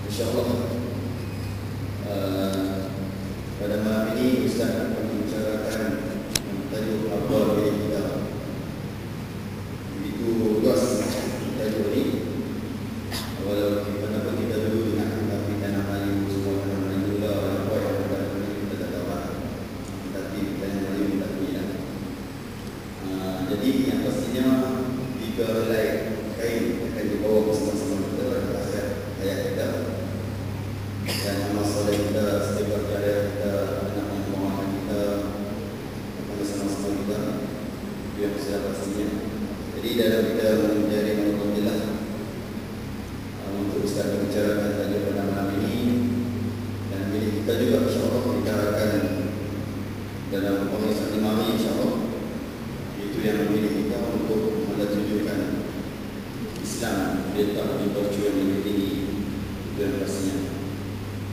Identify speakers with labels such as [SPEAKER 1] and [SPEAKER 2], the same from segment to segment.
[SPEAKER 1] InsyaAllah pada malam ini Ustaz akan membicarakan tajuk abwab kita. Begitu luas tajuk ini. Walau kenapa kita dulu dengan kita nama Melayu semua nama Melayu lah, apa yang kita kita tak tahu. Tapi kita yang Melayu kita punya. Jadi yang pastinya 3 helai kain akan dibawa bersama-sama kita pada akhir hayat kita. Dan nama soleh kita, setiap perkara kita, anak yang pemahaman kita, bersama-sama kita, itu yang sudah pastinya. Jadi dalam kita mencari Alhamdulillah untuk Ustaz membicarakan tajuk pada malam ini, dan bila kita juga insyaAllah membicarakan dalam pemeriksaan imami insyaAllah, itu yang memilih kita untuk menunjukkan Islam dia tak lebih berjuang lebih tinggi, itu yang pastinya.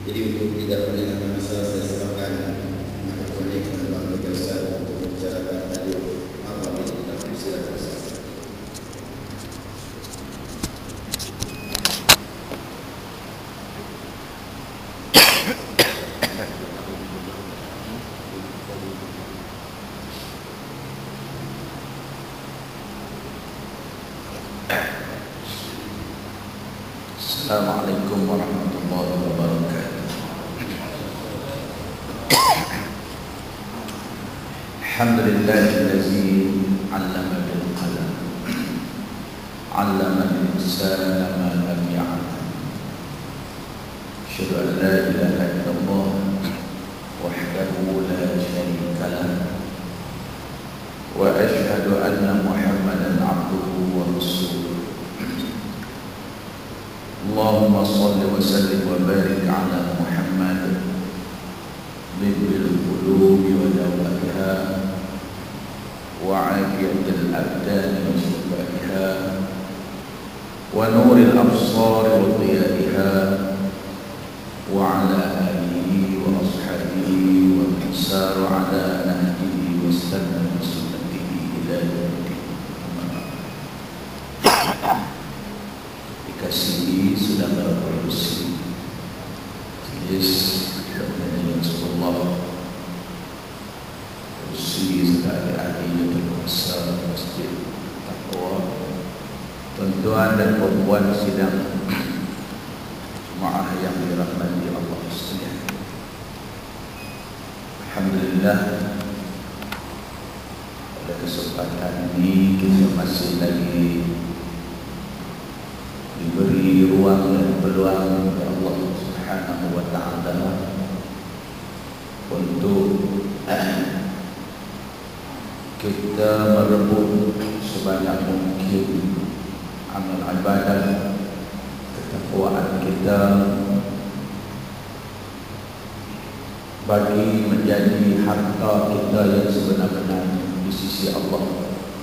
[SPEAKER 1] Jadi untuk tidak melengahkan masa, saya serahkan maka boleh kepada Bang Ustaz untuk membicarakan tajuk apa yang kita silakan Ustaz.
[SPEAKER 2] Assalamualaikum warahmatullahi wabarakatuh. Alhamdulillahillazi 'allama bil qalam, 'allama al-insana ma lam ya'lam. Asyhadu an la ilaha illallah wahdahu la syarika lah, wa asyhadu anna Muhammadan 'abduhu wa rasuluh. Allahumma salli wa sallim wa barik ala Muhammad bibbil qulubi wa dawaiha wa afiyatil abdani wa shifaiha wa nuril absari wa diyaiha wa ala alihi wa ashabihi wa man ala nahjihi wa istana bi sunnatihi ila yaumil qiyamah. Dikasihi sudah berproduksi Yes, dan Rasulullah produksi sekali ahli berkuasa masjid takwa, tuan-tuan dan perempuan sidang jemaah yang dirahmati Allah sekalian. Alhamdulillah, pada kesempatan ini kita masih lagi diberi ruang dan peluang oleh Allah Subhanahu wa ta'ala untuk kita merebut sebanyak mungkin amal ibadah, ketakwaan kita bagi menjadi harta kita yang sebenar-benarnya di sisi Allah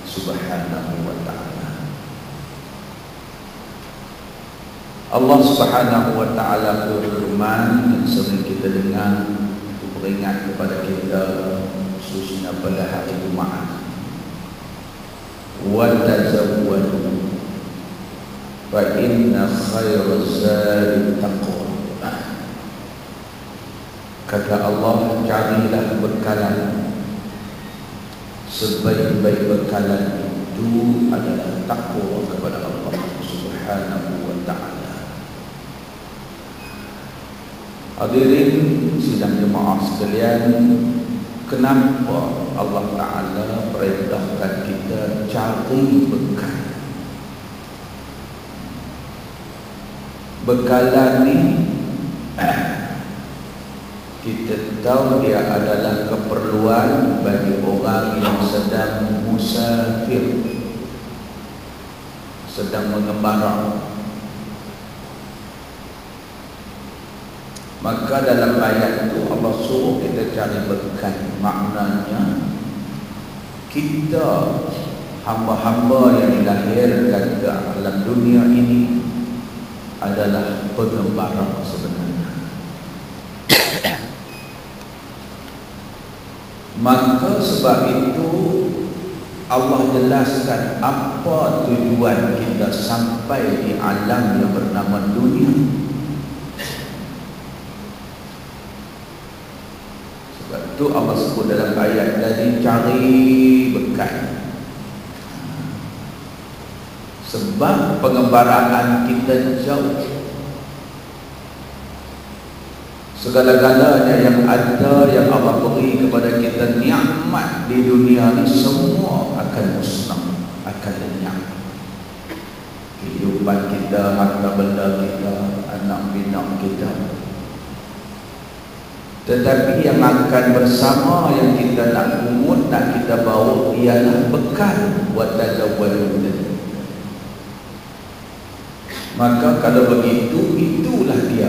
[SPEAKER 2] Subhanahu wa ta'ala. Allah Subhanahu wa ta'ala berfirman yang sering kita dengar untuk beringat kepada kita khususnya pada hari Jumaat. Wa tazawwadu fa inna khairaz zadi taqwa. Kata Allah, carilah bekalan, sebaik-baik bekalan itu adalah takwa kepada Allah Subhanahu wa ta'ala. Hadirin sidang jemaah sekalian, kenapa Allah Ta'ala perintahkan kita cari bekal? Bekalan ni kita tahu dia adalah keperluan bagi orang yang sedang musafir, sedang mengembara. Maka dalam ayat itu Allah suruh kita cari bekal. Maknanya kita hamba-hamba yang dilahirkan ke alam dunia ini adalah pengembara sebenarnya. Maka sebab itu Allah jelaskan apa tujuan kita sampai di alam yang bernama dunia. Itu Allah sebut dalam ayat tadi, cari bekal. Sebab pengembaraan kita jauh. Segala-galanya yang ada, yang Allah beri kepada kita, nikmat di dunia ini semua akan musnah, akan lenyap. Kehidupan kita, harta benda kita, anak pinak kita. Tetapi yang akan bersama, yang kita nak pungut, nak kita bawa, ialah bekal buat tazawwadu. Maka kalau begitu, itulah dia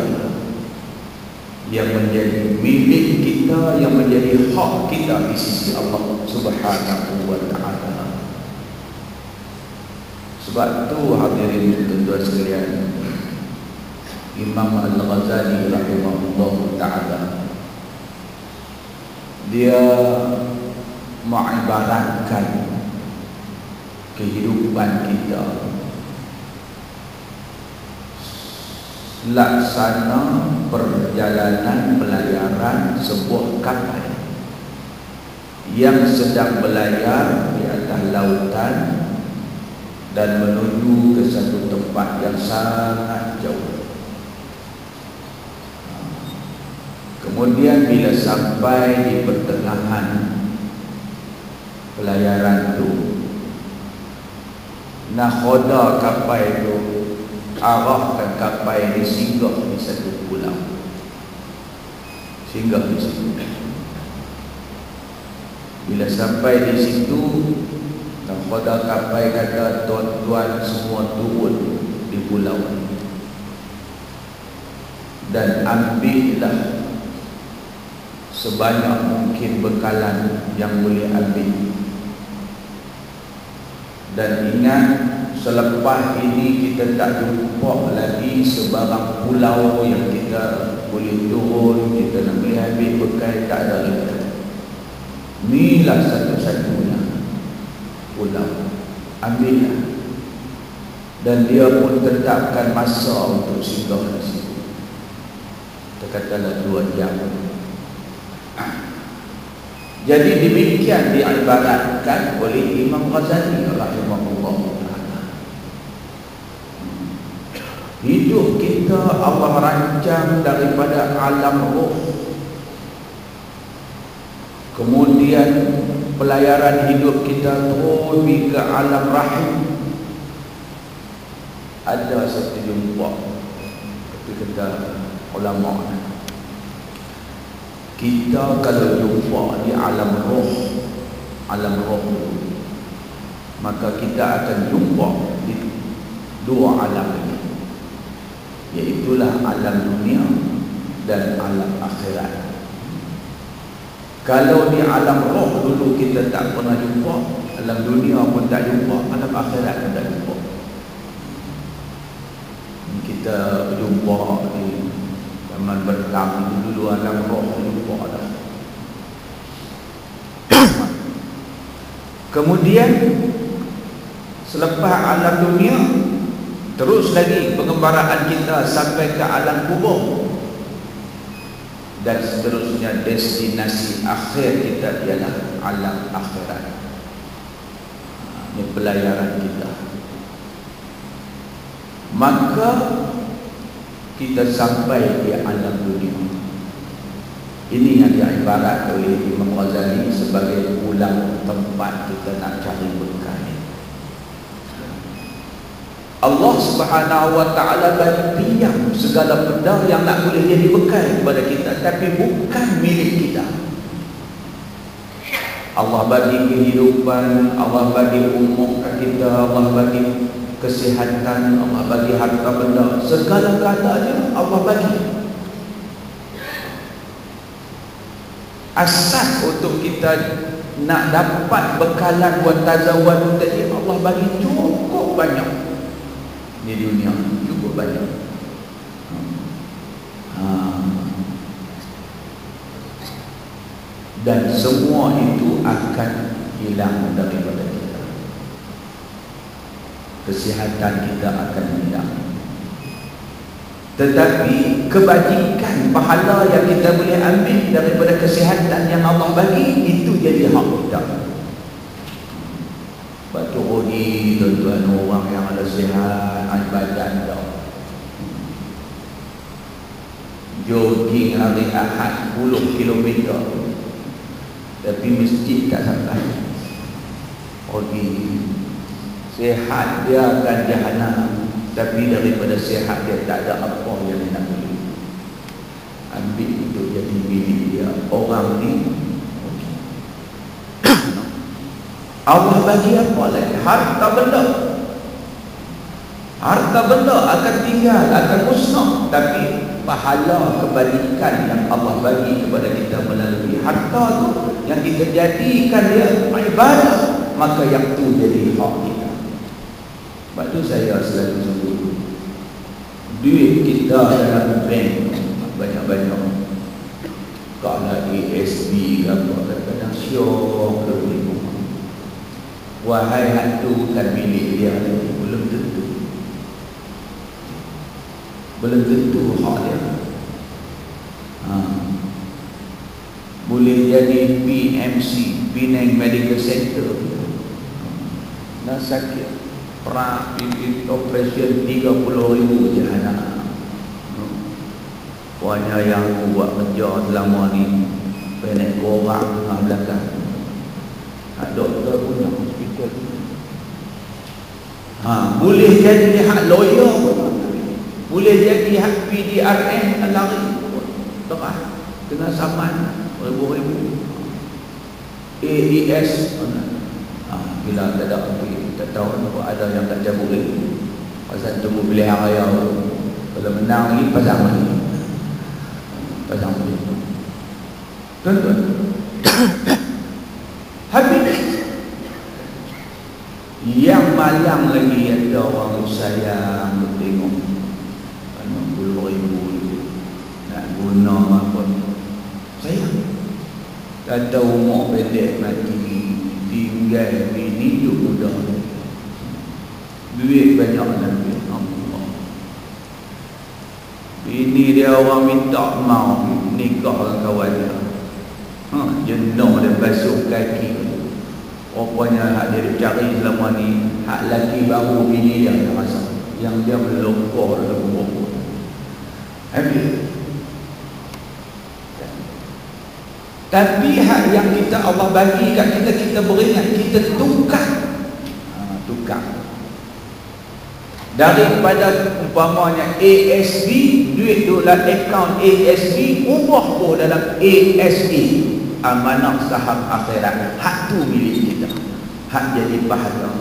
[SPEAKER 2] yang menjadi milik kita, yang menjadi hak kita di sisi Allah Subhanahu wa ta'ala. Sebab itu hadirin tuan-tuan sekalian, Imam Al-Ghazali rahimahullah ta'ala, dia mengibaratkan kehidupan kita laksana perjalanan pelayaran sebuah kapal yang sedang berlayar di atas lautan dan menuju ke satu tempat yang sangat jauh. Kemudian bila sampai di pertengahan pelayaran itu, nakhoda kapal itu arahkan kapal ini singgah di satu pulau. Singgah di situ. Bila sampai di situ, nakhoda kapal kata, tuan-tuan semua turun di pulau dan ambillah sebanyak mungkin bekalan yang boleh ambil. Dan ingat, selepas ini kita tak jumpa lagi sebarang pulau yang kita boleh turun, kita nak boleh ambil bekal, tak ada lagi. Inilah satu-satunya pulau, ambillah. Dan dia pun tetapkan masa untuk singgah di situ. Katakanlah 2 jam. Jadi demikian diibaratkan oleh Imam Ghazali rahimahullah ta'ala. Hidup kita Allah rancang daripada alam roh, kemudian pelayaran hidup kita terus ke alam rahim. Ada satu jumpa, tapi kata ulama, kita kalau jumpa di alam roh, maka kita akan jumpa di 2 alam ini, iaitulah alam dunia dan alam akhirat. Kalau di alam roh dulu kita tak pernah jumpa, alam dunia pun tak jumpa, alam akhirat pun tak jumpa. Kita jumpa di zaman bertahun dulu alam roh jumpa dah. Kemudian selepas alam dunia, terus lagi pengembaraan kita sampai ke alam kubur, dan seterusnya destinasi akhir kita ialah alam akhirat. Ini pelayaran kita. Maka kita sampai di alam dunia. Ini yang diibarat oleh Imam Ghazali sebagai pulau tempat kita nak cari berkah. Allah Subhanahu wa ta'ala bagi pinjam segala benda yang nak boleh jadi bekal kepada kita, tapi bukan milik kita. Allah bagi kehidupan, Allah bagi umur kita, Allah bagi kesihatan, Allah bagi harta benda, segala-galanya Allah bagi. Asas untuk kita nak dapat bekalan buat tazawwud tadi, Allah bagi cukup banyak di dunia, cukup banyak. Dan semua itu akan hilang daripada kita. Kesihatan kita akan hilang, Tetapi kebajikan, pahala yang kita boleh ambil daripada kesihatan yang Allah bagi, itu jadi hak kita. Batu Rodi, tuan-tuan, orang yang ada sihat, badan dah jogging hari Ahad 10 km, tapi masjid tak sampai. Pergi sihat dia akan jahanam, tapi daripada sihat dia tak ada apa yang dia nak beli. Ambil itu jadi milik dia. Orang ni Allah bagi apa lagi? Harta benda. Harta benda akan tinggal, akan musnah, tapi pahala kebajikan yang Allah bagi kepada kita melalui harta tu, yang kita jadikan dia ibadah, maka yang tu jadi hak kita. Sebab tu saya selalu sebut, duit kita dalam bank banyak-banyak, kalau ASB ke apa, kadang-kadang syok lebih. Wahai hantu bukan milik dia, belum tentu. Belum tentu hak dia. Boleh jadi PMC, Penang Medical Center, nak sakit perak bimbing operation 30,000 je anak. Puanya yang buat kerja selama ni penek korang tengah belakang. Doktor punya hospital. Boleh jadi hak lawyer pun, boleh jadi hak PDRM lari lepas kena saman ribu-ribu. AES bila tak ada tak tahu apa ada yang tak cabut lagi. Pasal tunggu pilihan raya, kalau menang lagi pasang lagi. Pasang lagi. Tuan-tuan, habis yang malang lagi ada orang sayang tengok anak 10,000 nak guna apa sayang. Kata umur pendek mati, tinggal bini hidup muda, duit banyak lagi. Allah, bini dia orang minta mau nikah dengan kawan dia, jenuh dia basuh kaki. Rupanya hak dia cari selama ni hak lelaki baru bini dia tak rasa, yang dia melokor dalam buku. Habis. Tapi hak yang kita Allah bagi kat kita, kita beringat, kita tukar. Tukar. Daripada umpamanya ASB, duit tu dalam akaun ASB, ubah tu dalam ASB, amanah saham akhirat. Hak tu milik kita. Hak jadi pahala.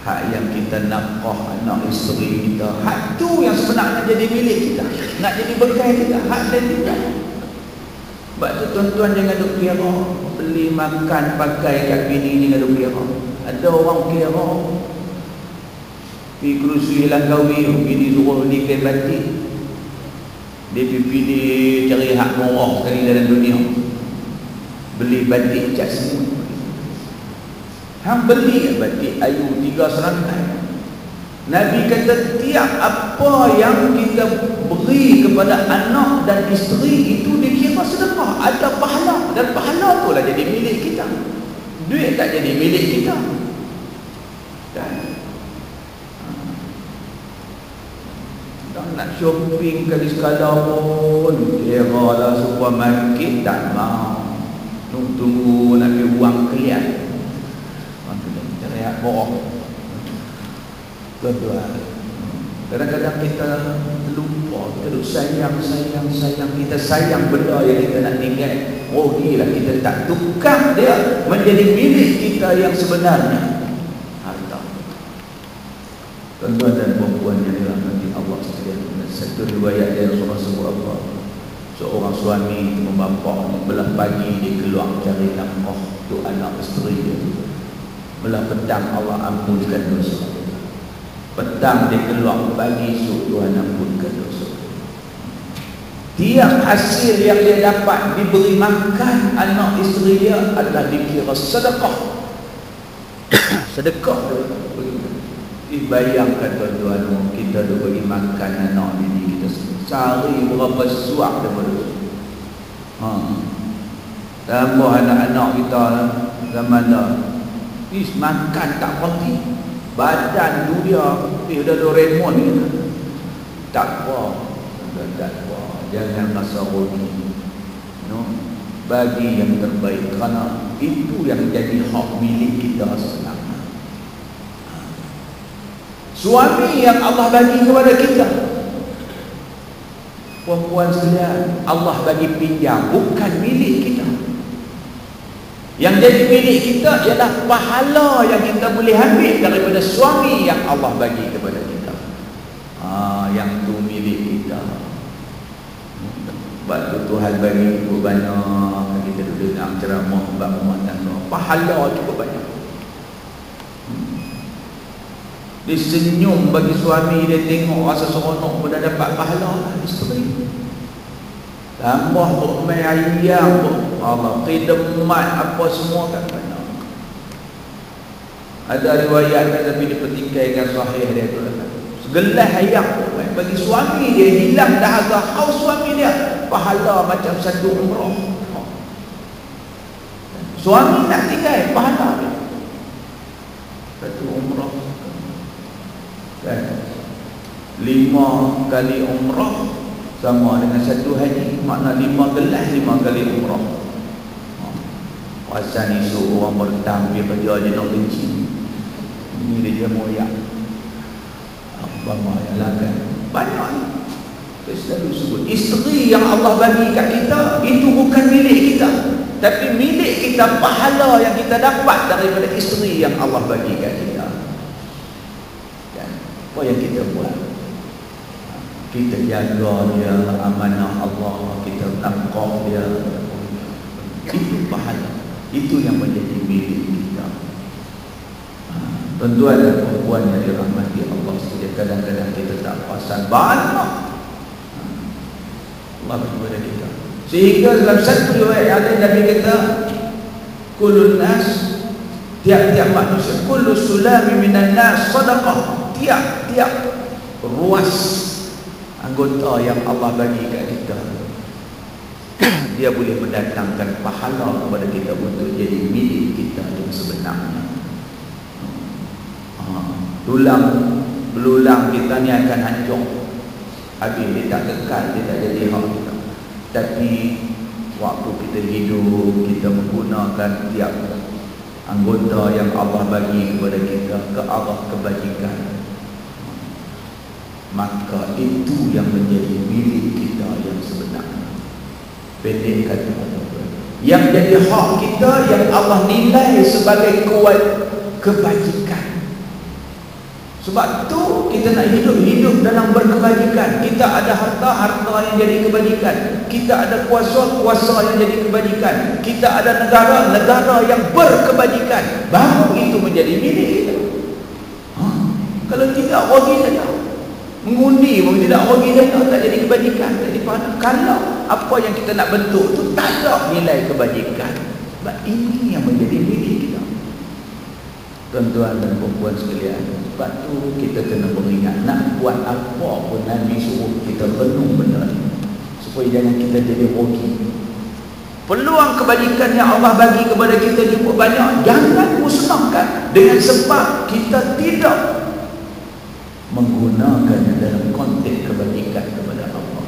[SPEAKER 2] Hak yang kita nafkah anak isteri kita, hak tu yang sebenarnya jadi milik kita, nak jadi berkah kita. Hak dan kita. Sebab tu tuan-tuan jangan duk kira beli makan pakai kat bini ni, jangan duk kira. Ada orang kira pergi kerusi Langkawi, bini suruh beli kain batik, dia pilih cari hak murah sekali dalam dunia, beli batik cat semua. Hang beli batik ayu 3 serantai. Nabi kata tiap apa yang kita beri kepada anak dan isteri itu dikira sedekah, ada pahala, dan pahala tu lah jadi milik kita. Duit tak jadi milik kita. Dan nak shopping kali sekala pun kira lah supermarket tak mau, tunggu nak pergi uang kelian, cari bohong. Tuan-tuan, kadang-kadang kita lupa, kita sayang, kita sayang benda yang kita nak tinggal. Oh gila, kita tak tukar dia menjadi milik kita yang sebenarnya, harta. Tuan-tuan dan puan-puan yang dirahmati Allah sekalian, satu riwayat dari Rasulullah, seorang suami membapak belah pagi dia keluar cari nafkah untuk anak isteri dia, belah petang Allah ampunkan dosa, petang dia keluar bagi Tuhan ampunkan dosa. Tiap hasil yang dia dapat diberi makan anak isteri dia adalah dikira sedekah. Sedekah tu. Bayangkan tuan-tuan, kita duk bagi makan anak bini kita sehari berapa suap daripada tu. Tambah anak-anak kita zaman dah makan tak berhenti. Badan tu dia dah Doraemon ni. Tak apa. Jangan rasa rugi. Bagi yang terbaik, kerana itu yang jadi hak milik kita sebenarnya. Suami yang Allah bagi kepada kita, puan-puan sekalian, Allah bagi pinjam, bukan milik kita. Yang jadi milik kita ialah pahala yang kita boleh ambil daripada suami yang Allah bagi kepada kita. Yang tu milik kita. Sebab tu Tuhan bagi cukup banyak. Kita duduk dengar ceramah bab rumah tangga, pahala cukup banyak. Dia senyum bagi suami, dia tengok rasa seronok pun dah dapat pahala isteri. Tambah main ayam pun Allah khidmat apa semua tak banyak. Ada riwayat tapi dipertikaikan sahih dia tu. Segelas ayam pun bagi suami dia, hilang dahaga haus suami dia, pahala macam satu umrah. Suami nak tinggal pahala dia satu umrah. 5 kali umrah sama dengan satu haji, makna 5 gelas 5 kali umrah. Puasa ni suruh orang bertampil kerja je nak benci. Ini dia moyak. Abang yang kan banyak ni. Saya selalu sebut, isteri yang Allah bagi kat kita itu bukan milik kita, tapi milik kita pahala yang kita dapat daripada isteri yang Allah bagi kat kita. Apa yang kita buat? Kita jaga dia, amanah Allah, kita tangkap dia. Itu pahala. Itu yang menjadi milik kita. Tuan-tuan dan puan yang dirahmati Allah sekalian, kadang-kadang kita tak perasan banyak Allah kepada kita. Sehingga dalam satu riwayat ada Nabi kata, kullun nas, tiap-tiap manusia, kullu sulami minan nas sadaqah. Tiap-tiap ruas anggota yang Allah bagi kat kita, dia boleh mendatangkan pahala kepada kita untuk jadi milik kita yang sebenarnya. Tulang belulang kita ni akan hancur, habis dia tak kekal, dia tak jadi hak kita. Tapi waktu kita hidup, kita menggunakan tiap anggota yang Allah bagi kepada kita ke arah kebajikan, maka itu yang menjadi milik kita yang sebenarnya. Pendek kata, yang jadi hak kita yang Allah nilai sebagai kuat kebajikan. Sebab tu kita nak hidup dalam berkebajikan. Kita ada harta yang jadi kebajikan. Kita ada kuasa yang jadi kebajikan. Kita ada negara yang berkebajikan. Baru itu menjadi milik kita. Kalau tidak, rugi saja. Mengundi pun tidak, rugi saja. Tak jadi kebajikan. Jadi kalau apa yang kita nak bentuk tu tak ada nilai kebajikan, sebab ini yang menjadi milik kita. Tuan-tuan dan puan-puan sekalian, sebab tu kita kena beringat, nak buat apa pun Nabi suruh kita renung benda ni, supaya jangan kita jadi rugi. Peluang kebajikan yang Allah bagi kepada kita cukup banyak, jangan musnahkan dengan sebab kita tidak menggunakannya dalam konteks kebajikan kepada Allah.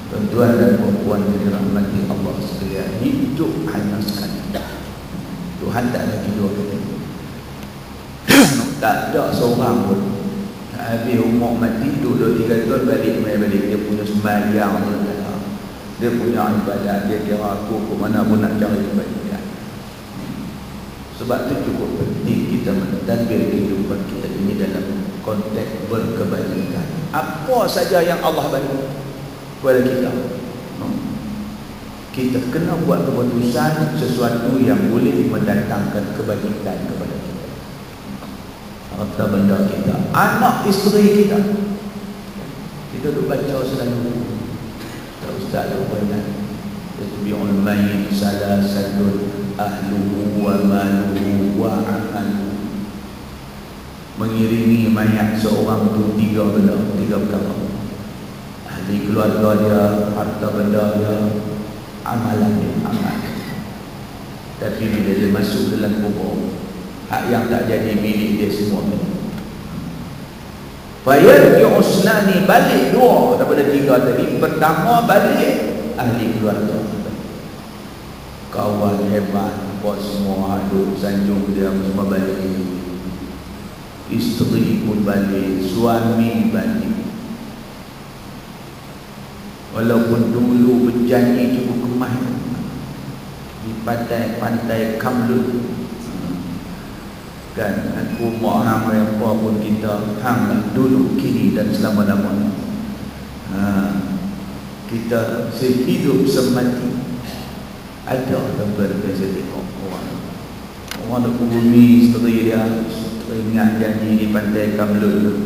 [SPEAKER 2] Tuan-tuan dan puan-puan yang dirahmati Allah sekalian, hidup hanya sekali. Tuhan tak lagi dua kali. Tak ada seorang pun habis umur mati, duduk 2-3 tahun balik. Dia punya sembahyang, dia punya ibadat, dia kira aku ke mana pun nak cari ibadat. Sebab itu cukup penting kita mentadbir kehidupan kita ini dalam konteks berkebajikan. Apa saja yang Allah bagi kepada kita, kita kena buat keputusan sesuatu yang boleh mendatangkan kebajikan kepada kita. Harta benda kita, anak isteri kita, kita duk baca selalu. Tak ustaz lupa ingat, yatbi'ul mayyit salasatun ahluhu wa maluhu wa amaluhu. mengiringi mayat seorang tu tiga perkara. Ahli keluarga dia, harta benda dia, amalan dia, amal. Tapi bila dia masuk dalam kubur, hak yang tak jadi milik dia semua ni. Fayarji'u usnani, balik dua daripada tiga tadi. Pertama balik ahli keluarga, kawan hebat, buat semua aduk sanjung dia semua balik. Isteri pun balik, suami balik. Walaupun dulu berjanji cukup kemah di pantai Kamlut kan, aku mau hang apa pun kita hang dulu, kini dan selama-lamanya. Kita sehidup semati. Ada dalam biasa tengok orang nak bumi isteri dia ingat janji di pantai Kamlut,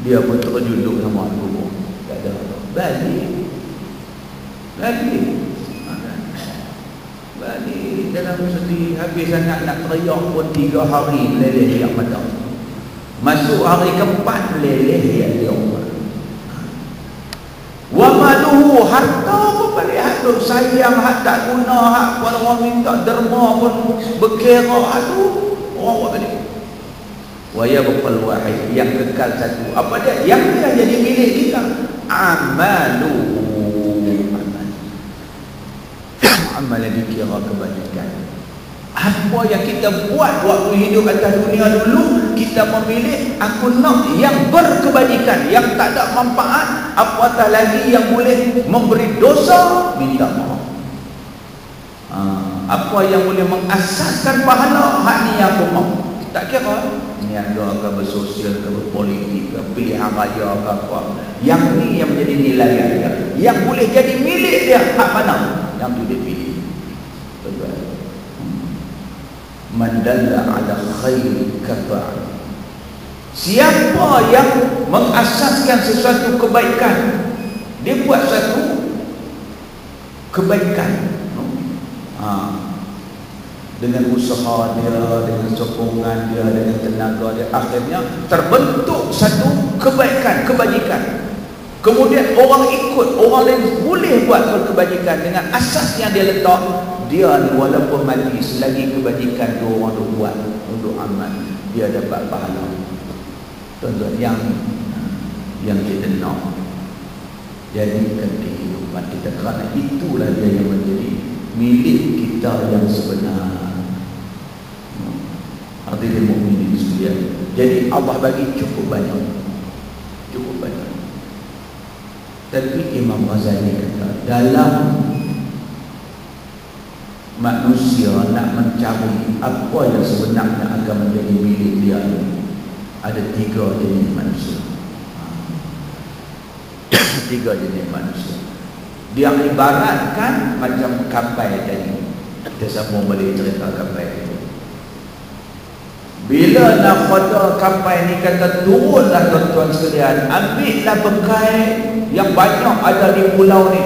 [SPEAKER 2] dia pun terjuduk sama kubur. Tak ada, balik dalam sedih. Habis sangat nak teriak pun 3 hari meleleh yang mata. Masuk hari keempat meleleh yang dia umar. Wa maluhu, harta pun balik hadut sayang, hak tak guna, hak pun orang minta derma pun berkira, aduh orang buat balik. Wa yabqal wahid, yang kekal satu. Apa dia? Yang dia jadi milik kita. Amaluhu, amal yang dikira kebajikan. Apa yang kita buat waktu hidup atas dunia dulu, kita memilih aku nak yang berkebajikan, yang tak ada manfaat, apatah lagi yang boleh memberi dosa, minta maaf. Apa yang boleh mengasaskan pahala, hak ni aku mau. Tak kira niaga ke, bersosial ke, berpolitik ke, pilihan raya ke apa. Yang ni yang menjadi nilai dia, yang boleh jadi milik dia, hak mana yang tu dia pilih. Betul. Man dalla ala khairi kafa. Siapa yang mengasaskan sesuatu kebaikan, dia buat satu kebaikan, dengan usaha dia, dengan sokongan dia, dengan tenaga dia, akhirnya terbentuk satu kebaikan, kebajikan. Kemudian orang ikut, orang lain boleh buat berkebajikan dengan asas yang dia letak. Dia walaupun mati, selagi kebajikan tu orang tu buat untuk amal, dia dapat pahala. Tuan-tuan, yang kita nak jadikan kehidupan kita, kerana itulah dia yang menjadi milik kita yang sebenar. Hadirin mukminin sekalian, jadi Allah bagi cukup banyak. Tapi Imam Ghazali kata, dalam manusia nak mencari apa yang sebenarnya akan menjadi milik dia, ada 3 jenis manusia. 3 jenis manusia. Dia ibaratkan macam kapal tadi. Kita sambung balik cerita kapal itu. Bila nakhoda kapal ni kata turunlah tuan-tuan sekalian, ambillah bekal yang banyak ada di pulau ni.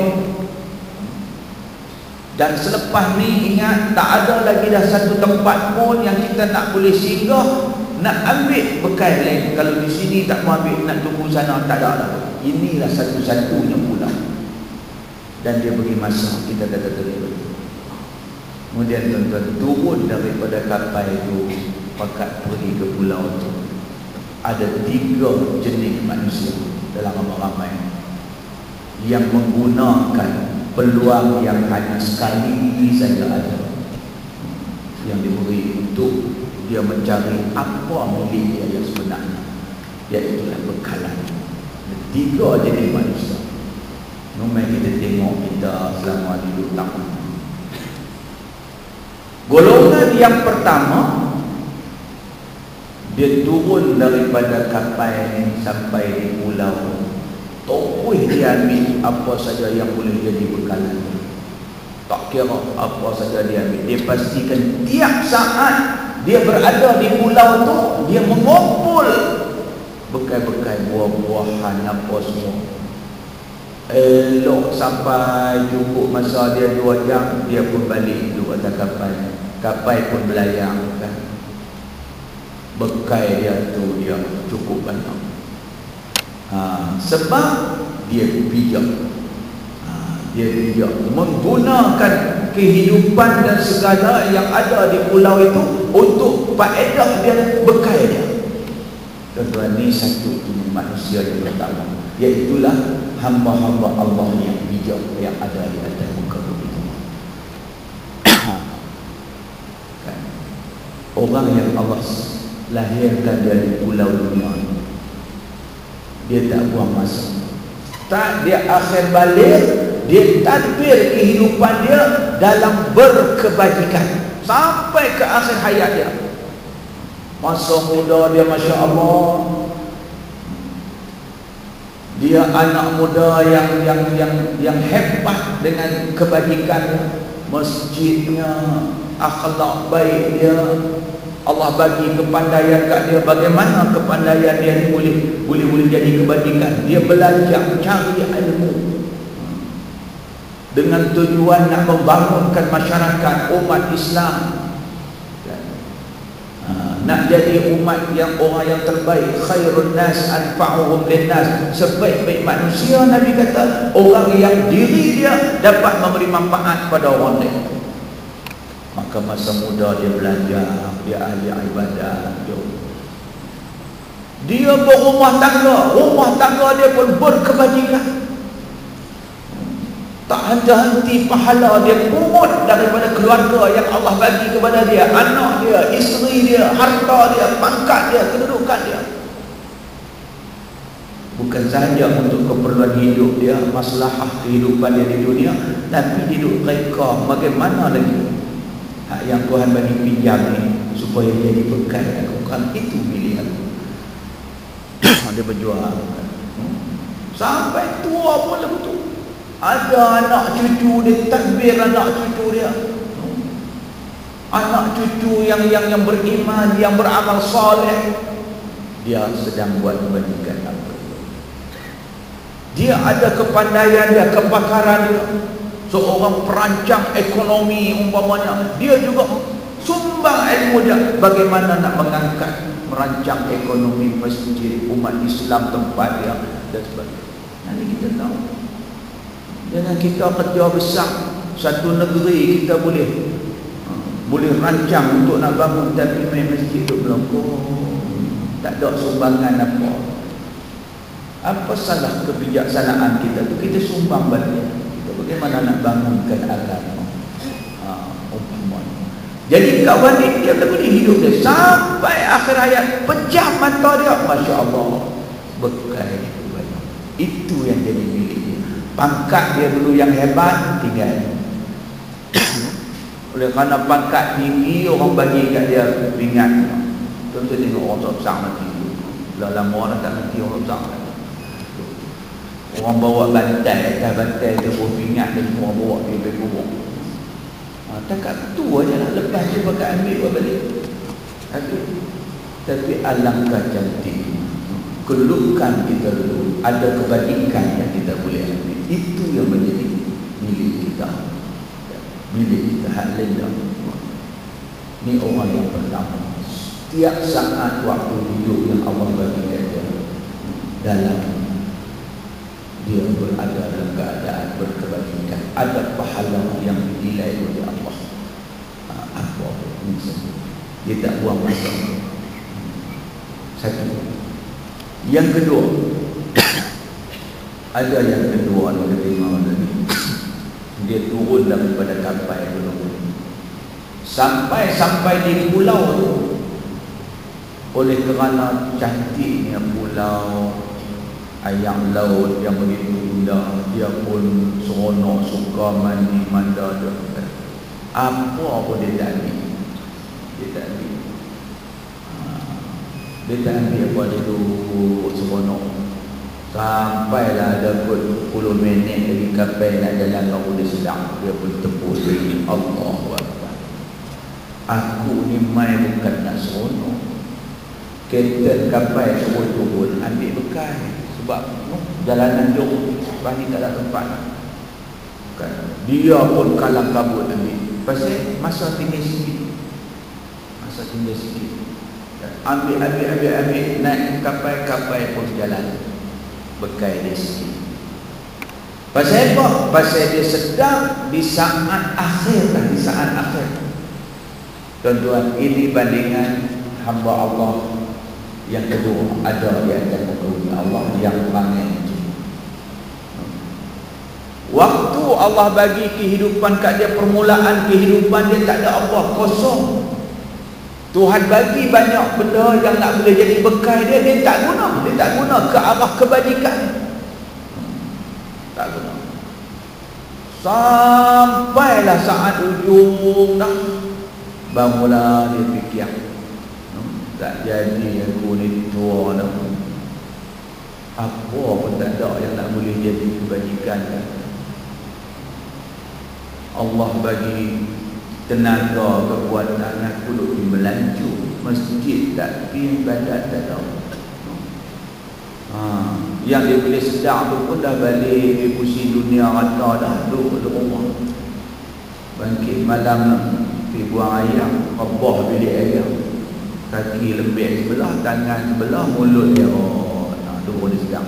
[SPEAKER 2] Dan selepas ni ingat, tak ada lagi dah satu tempat pun yang kita nak boleh singgah, nak ambil bekal lain. Kalau di sini tak mau ambil, nak tunggu sana, tak ada dah. Inilah satu-satunya pulau. Dan dia beri masa, kita kata terima. Kemudian tuan-tuan turun daripada kapal itu, pakat pergi ke pulau itu. Ada 3 jenis manusia dalam ramai-ramai yang menggunakan peluang yang hanya sekali saja ada, yang diberi untuk dia mencari apa milik dia yang sebenarnya, iaitu bekalan. 3 jenis manusia. Nomor kita tengok kita selama hidup tak. Golongan yang pertama, dia turun daripada kapal sampai di pulau, tokoh dia ambil apa saja yang boleh jadi bekalan. Tak kira apa saja dia ambil. Dia pastikan tiap saat dia berada di pulau tu, dia mengumpul bekal-bekal, buah-buahan apa semua. Elok sampai cukup masa dia 2 jam, dia pun balik duduk atas kapal. Kapal pun belayang kan. bekal dia tu dia cukup banyak. Sebab dia bijak. Dia bijak menggunakan kehidupan dan segala yang ada di pulau itu untuk faedah dia, bekal dia. Tuan-tuan, ni satu manusia yang pertama, iaitulah hamba-hamba Allah yang bijak yang ada di atas muka bumi ini. Kan? Orang yang Allah lahirkan dia di pulau dunia, dia tak buang masa. Tak, dia akhir balik, dia tadbir kehidupan dia dalam berkebajikan sampai ke akhir hayat dia. Masa muda dia, Masya Allah, dia anak muda yang hebat dengan kebajikannya, masjidnya, akhlak baik dia. Allah bagi kepandaian kat dia. Bagaimana kepandaian dia boleh jadi kebajikan? Dia belajar cari ilmu dengan tujuan nak membangunkan masyarakat umat Islam, nak jadi umat yang orang yang terbaik. Khairun nas anfa'uhum linnas. Sebaik-baik manusia, Nabi kata, orang yang diri dia dapat memberi manfaat pada orang lain. Maka masa muda dia belajar, dia ahli ibadah, dia berumah tangga, rumah tangga dia pun berkebajikan. Tak henti-henti pahala dia pungut daripada keluarga yang Allah bagi kepada dia, anak dia, isteri dia, harta dia, pangkat dia, kedudukan dia. Bukan sahaja untuk keperluan hidup dia, maslahah kehidupan dia di dunia, tapi hidup mereka bagaimana lagi hak yang Tuhan bagi pinjam ni supaya jadi bekal aku. Kan itu pilihan dia berjuang sampai tua pun begitu. Ada anak cucu dia takbir, anak cucu dia, anak cucu yang beriman, yang beramal soleh, dia sedang buat kebajikan apa. Dia ada kepandaian dia, kepakaran dia. Seorang perancang ekonomi umpamanya, dia juga sumbang ilmu dia bagaimana nak merancang ekonomi masjid umat Islam tempat dia dan sebagainya. Nanti kita tahu, jangan kita kerja besar satu negeri, kita boleh rancang untuk nak bangun tapi masjid itu belum, tak ada sumbangan apa salah kebijaksanaan kita tu, kita sumbang balik. Bagaimana nak bangunkan agama umpamanya. Jadi kawan ni dia boleh hidup dia sampai akhir hayat, pejam mata dia, Masya Allah, bekal itu banyak. Itu yang jadi milik dia. Pangkat dia dulu yang hebat tinggal. Oleh kerana pangkat tinggi, orang bagi kat dia ringan. Contoh tengok orang besar mati, lama orang tak mati, orang besar mati. Orang bawa bantai, atas bantai dia berpingat, dia semua bawa dia pergi kubur. Takat tu aja lah, lepas dia pakai ambil balik. Tapi alangkah cantik kedudukan kita dulu, ada kebajikan yang kita boleh ambil. Itu yang menjadi milik kita, milik kita, hak lain. Ini orang yang pertama. Setiap saat waktu hidup yang Allah bagi dia dalam dia berada dalam keadaan berkebajikan, ada pahala yang dinilai oleh Allah. Apa dia tak buang masa. Satu. Yang kedua, ada yang kedua ada lima lagi. Dia turun daripada kapal belum sampai di pulau tu. Oleh kerana cantiknya pulau, ayam laut yang begitu indah, dia pun seronok, suka mandi manda dia. Apa pun dia tak ambil. Dia tak ambil apa, dia duduk seronok. Sampailah ada kot 10 minit lagi kapal nak jalan, kamu dia sedang, dia pun tepuk diri. Allahu Akbar. Aku ni mai bukan nak seronok. Kapten kapal suruh turun ambil bekal. Sebab jalanan jauh, bani tak ada tempat. Dia pun kalang kabut ambil. Pasal masa tinggal sikit. Ambil naik kapal pun jalan bekai dia sikit. Pasal apa? Pasal dia sedang di saat akhir. Tuan-tuan, ini bandingan hamba Allah yang kedua ada di atas muka bumi Allah yang panggil. Waktu Allah bagi kehidupan kat dia, permulaan kehidupan dia tak ada apa, kosong. Tuhan bagi banyak benda yang nak boleh jadi bekai dia, dia tak guna ke arah kebajikan. Tak guna. Sampailah saat ujung dah, barulah dia fikir, tak jadi aku ni tua dah, apa pun tak ada yang nak boleh jadi kebajikan. Allah bagi tenaga, kekuatan, aku duk melaju masjid tak pergi ibadat tak tahu. Yang dia boleh sedar tu pun dah balik di pusing dunia rata dah, duduk di rumah. Bangkit malam pergi buang air, rebah bilik air, kaki lembek sebelah, tangan sebelah, mulut dia duduk di sedang.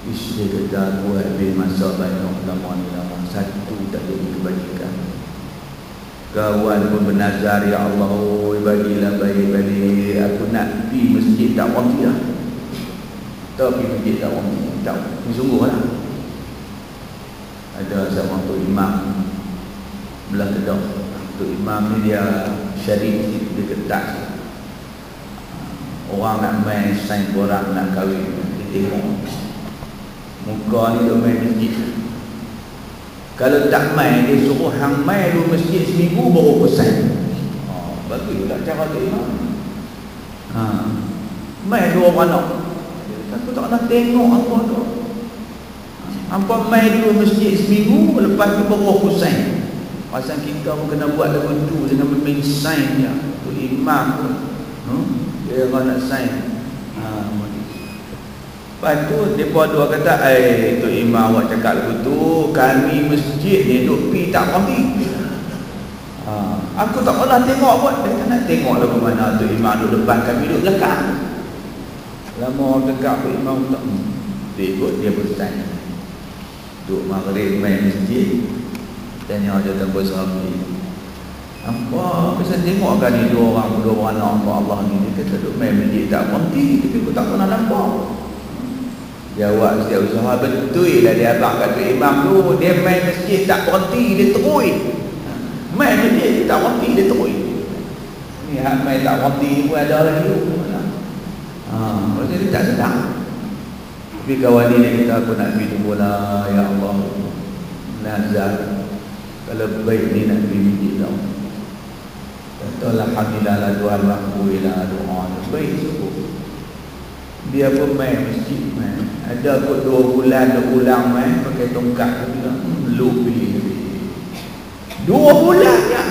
[SPEAKER 2] Dia kata aku habis masa banyak lama satu tak jadi kebajikan. Kawan pun bernazar, ya Allah, bagilah baik-baik, aku nak pergi masjid tak waktu lah. Tak pergi masjid tak waktu, tak, ini sungguh lah. Ada seorang tu imam belah Kedah. Tu imam ni dia syarif, dia ketat. Orang nak main sign orang nak kahwin, dia tengok muka ni dia main masjid. Kalau tak main, dia suruh hang main dulu masjid seminggu baru pesan. Bagus tak cara tu imam. Main dua anak. Aku tak nak tengok apa tu. Hampa main dulu masjid seminggu, lepas tu baru pesan. Pasal kita pun kena buat lagu tu dengan bermain sign dia. Tu imam pun dia orang nak sign. Lepas tu mereka dua kata, tu imam awak cakap lagu tu, kami masjid ni duk pi tak pergi. Aku tak pernah tengok pun. Dia nak tengok lagu mana tu imam duduk depan, kami duduk belakang. Lama orang tegak tu imam tak, dia ikut, dia bertanya. Duk maghrib main masjid, tanya dia tanpa sahabat, apa pasal tengok kan ni dua orang anak Allah ni, dia kata duk main masjid tak berhenti, tapi aku tak pernah nampak. Jawab setiap usaha, betul lah dia abang kata imam tu, dia main masjid tak berhenti, dia terus main masjid tak berhenti, dia terus ni hak main tak berhenti pun ada lagi tu. Maksudnya dia tak sedang. Tapi kawan ni dia kata, aku nak pergi tu lah, ya Allah, nazar kalau baik ni nak pergi masjid tau. Kata alhamdulillah lah, Tuhan makbulilah doa, baik cukup. Dia pun main masjid, main. Ada kot 2 bulan dia ulang main pakai tongkat tu bilang, lupi 2 bulan ya.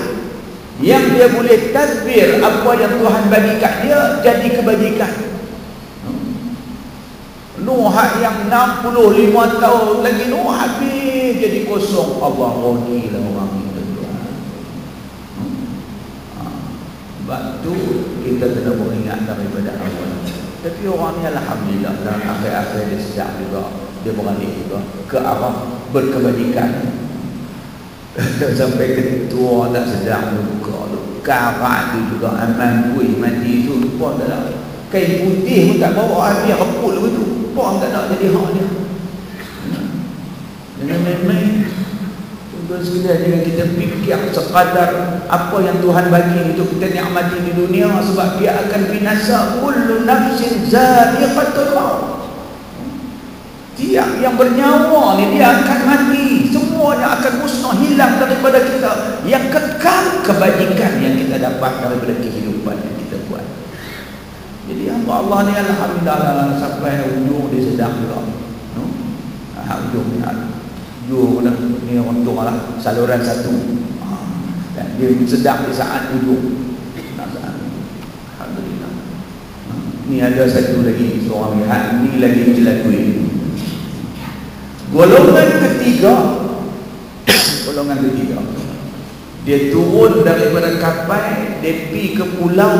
[SPEAKER 2] Yang dia boleh tadbir apa yang Tuhan bagi kat dia jadi kebajikan. Nuh yang 65 tahun lagi Nuh habis jadi kosong. Allah rugilah orang itu. Sebab tu kita kena beringat daripada awal. Tapi orang ni alhamdulillah dalam akhir-akhir dia sedap juga, dia berani juga ke arah berkebajikan. Sampai ketua tak sedap muka tu, karat tu juga aman kuih mandi tu pun tak ada. Kain putih pun tak bawa, habis reput lepas tu pun tak nak jadi hak dia. Jangan main-main. Tuan sekalian, dengan kita fikir sekadar apa yang Tuhan bagi untuk kita nikmati di dunia, sebab dia akan binasa. Kullu nafsin za'iqatul maut. Tiap yang bernyawa ni dia akan mati, semuanya akan musnah, hilang daripada kita. Yang kekal kebajikan yang kita dapat daripada kehidupan yang kita buat. Jadi hamba Allah ni alhamdulillah sampai ujung dia sedang juga. Ujungnya ni untuk lah saluran satu. Dan dia sedang di saat ujung. Alhamdulillah. Ni ada satu lagi seorang lihat, ni lagi jelakui. Golongan ketiga, dia turun daripada kapal, dia pergi ke pulau.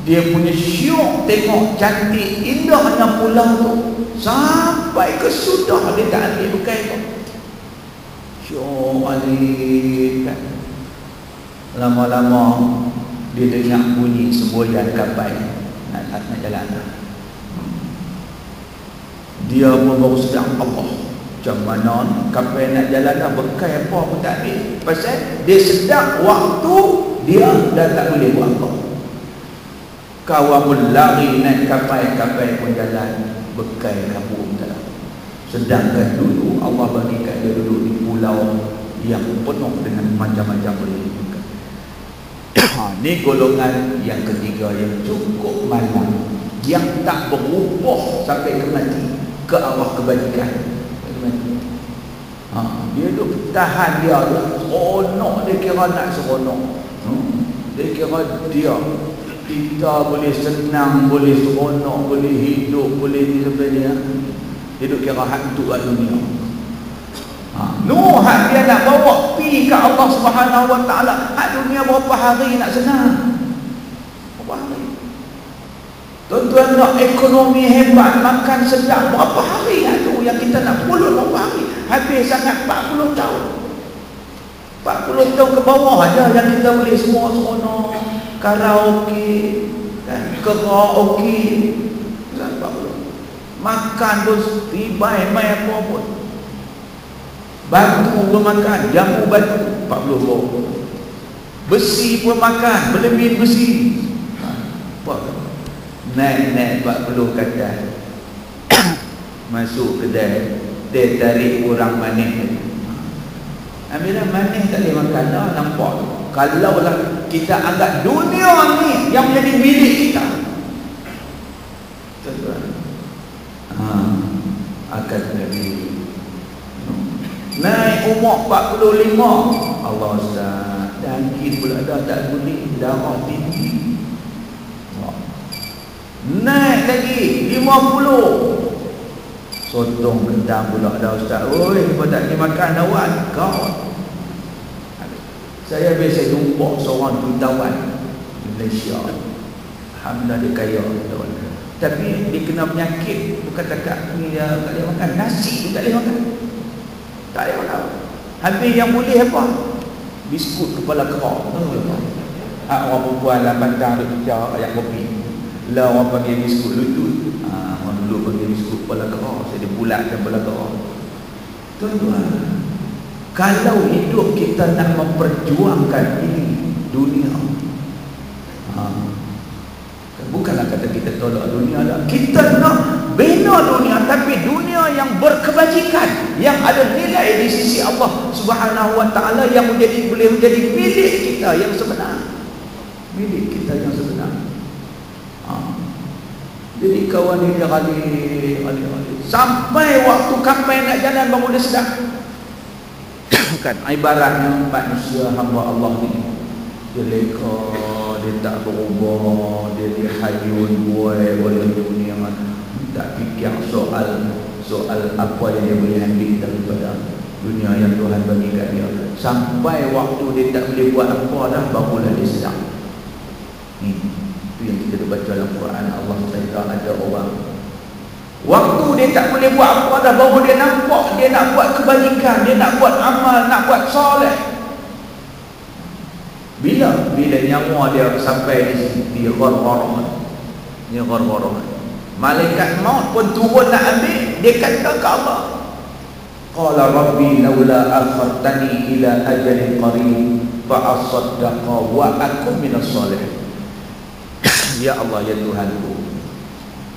[SPEAKER 2] Dia punya syok tengok cantik indahnya pulau tu, sampai ke sudah dia tak ambil bekal tu. Syok alik kan. Lama-lama dia dengar bunyi semboyan kapal nak jalan. Dia pun baru sedang Allah, macam mana kapal nak jalan dah, bekal apa pun tak ambil. Pasal dia sedang waktu dia dah tak boleh buat apa. Kawan pun lari naik kapal pun jalan, bekal kabur dalam. Sedangkan dulu Allah bagi kat dia duduk di pulau yang penuh dengan macam-macam boleh. Ni golongan yang ketiga yang cukup malang, yang tak berubah sampai ke mati ke arah kebajikan. Dia duduk tahan dia seronok, dia kira nak seronok. Dia kira dia kita boleh senang, boleh seronok, boleh hidup, boleh ni sebagainya. Dia duduk kira hak untuk dunia. Nuh hak dia nak bawa pi ke Allah Subhanahu Wa Taala. Hak dunia berapa hari nak senang? Berapa hari? Tuan-tuan nak ekonomi hebat, makan sedap, berapa hari tu yang kita nak puluh berapa hari? Habis sangat 40 tahun. 40 tahun ke bawah aja yang kita boleh semua seronok, karaoke, kan, karaoke, 40. Makan pun tibai mai apa pun. Batu pun makan, jamu batu 40 orang. Besi pun makan, berlebih besi. Naik 40 kata. Masuk kedai, dia tarik orang manis. Ambillah manis tak boleh makan dah, nampak. Kalau lah kita anggap dunia ni yang menjadi milik kita, akan jadi naik umur 45, Allah Ustaz, daging pula dah tak boleh, darah tinggi. Naik lagi 50, sotong kentang pula dah Ustaz. Oi, kau tak boleh makan awak kau. Saya biasa jumpa seorang jutawan di Malaysia. Alhamdulillah dia kaya, tapi dia kena penyakit, bukan takat ni dia tak boleh makan nasi pun tak boleh makan. Tak boleh makan. Habis yang boleh apa? Biskut kepala kerak. Orang perempuan lah pantang duk bicara ayam kopi. Lah orang panggil biskut lutut. Orang dulu panggil biskut kepala kerak. Saya dia bulatkan kepala kerak. Tuan-tuan, kalau hidup kita nak memperjuangkan ini dunia, bukanlah kata kita tolak dunia dah. Kita nak bina dunia, tapi dunia yang berkebajikan, yang ada nilai di sisi Allah Subhanahu Wa Taala, yang boleh menjadi milik kita yang sebenar. Milik kita yang sebenar. Jadi kawan ini kali sampai waktu kapal nak jalan baru dia sedar. Kan ibaratnya manusia hamba Allah ni, dia leka, dia tak berubah, dia dihayun buai oleh dunia, tak fikir soal apa yang dia boleh ambil daripada dunia yang Tuhan bagi kat dia. Sampai waktu dia tak boleh buat apa dah, barulah dia sedar. Itu yang kita baca dalam Quran. Allah kata ada orang waktu dia tak boleh buat apa dah, baru dia nampak dia nak buat kebajikan, dia nak buat amal, nak buat soleh. Bila nyawa dia sampai di ghargharah, ni ghargharah, malaikat maut pun turun nak ambil, dia kata ke Allah, qala rabbi laula akhartani ila ajalin qarib fa asaddaqa wa akum minas salihin. Ya Allah, ya Tuhanku,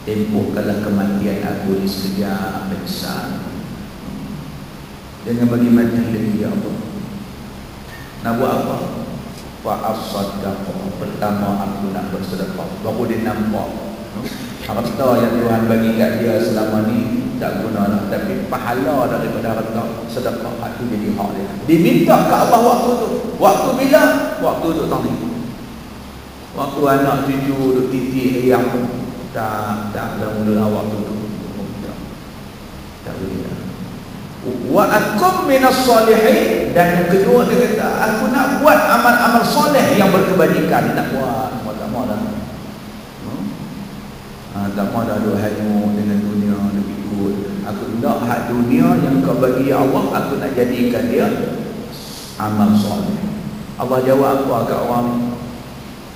[SPEAKER 2] tempuhkanlah kematian aku di sekejap besar, jangan bagi mati lagi ya Allah. Nak buat apa? Fa'asaddaqa, pertama aku nak bersedekah. Baru dia nampak harta yang Tuhan bagi kat dia selama ni tak guna lah, tapi pahala daripada harta sedekah itu jadi hak dia. Diminta ke Allah waktu tu. Waktu bila? Waktu tu tadi. Waktu anak cucu duk titik ayam, tak mula waktu tu. Tak boleh. Wa akum minas salihin, dan yang kedua dia kata aku nak buat amal-amal soleh yang berkebajikan. Dia nak buat tak mau dah. Tak mau dah duk hanyut dengan dunia, duk ikut. Aku nak hak dunia yang kau bagi ya Allah, aku nak jadikan dia amal soleh. Allah jawab apa kat orang ni?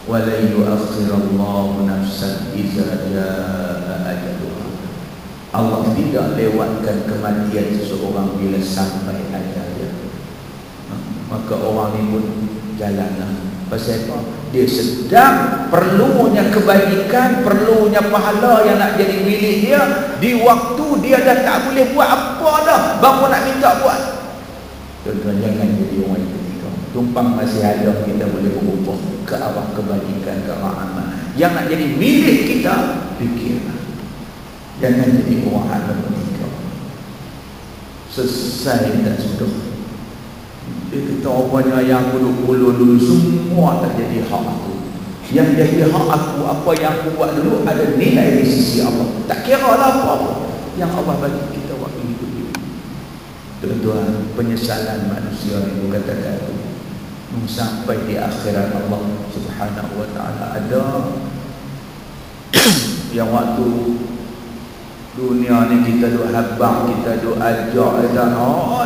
[SPEAKER 2] Wala yu'akhirallahu nafsan idza jaa ajaluha. Allah tidak lewatkan kematian seseorang bila sampai ajalnya. Maka orang ni pun jalanlah. Pasal apa? Dia sedang perlunya kebajikan, perlunya pahala yang nak jadi milik dia. Di waktu dia dah tak boleh buat apa dah, baru nak minta buat. Tuan-tuan, jangan jadi orang yang ketiga. Tumpang masih ada, kita boleh berubah ke arah kebajikan, ke arah amal. Yang nak jadi milik kita, fikirlah. Jangan jadi orang yang ketiga. Selesai tak sudah. Dia kata rupanya yang aku dulu semua tak jadi hak aku. Yang jadi hak aku, apa yang aku buat dulu ada nilai di sisi Allah. Tak kira lah apa-apa yang Allah bagi kita waktu hidup ini. Tuan-tuan, penyesalan manusia yang katakan sampai di akhirat Allah Subhanahu wa ta'ala. Ada yang waktu dunia ni kita duk habang, kita duk ajak dan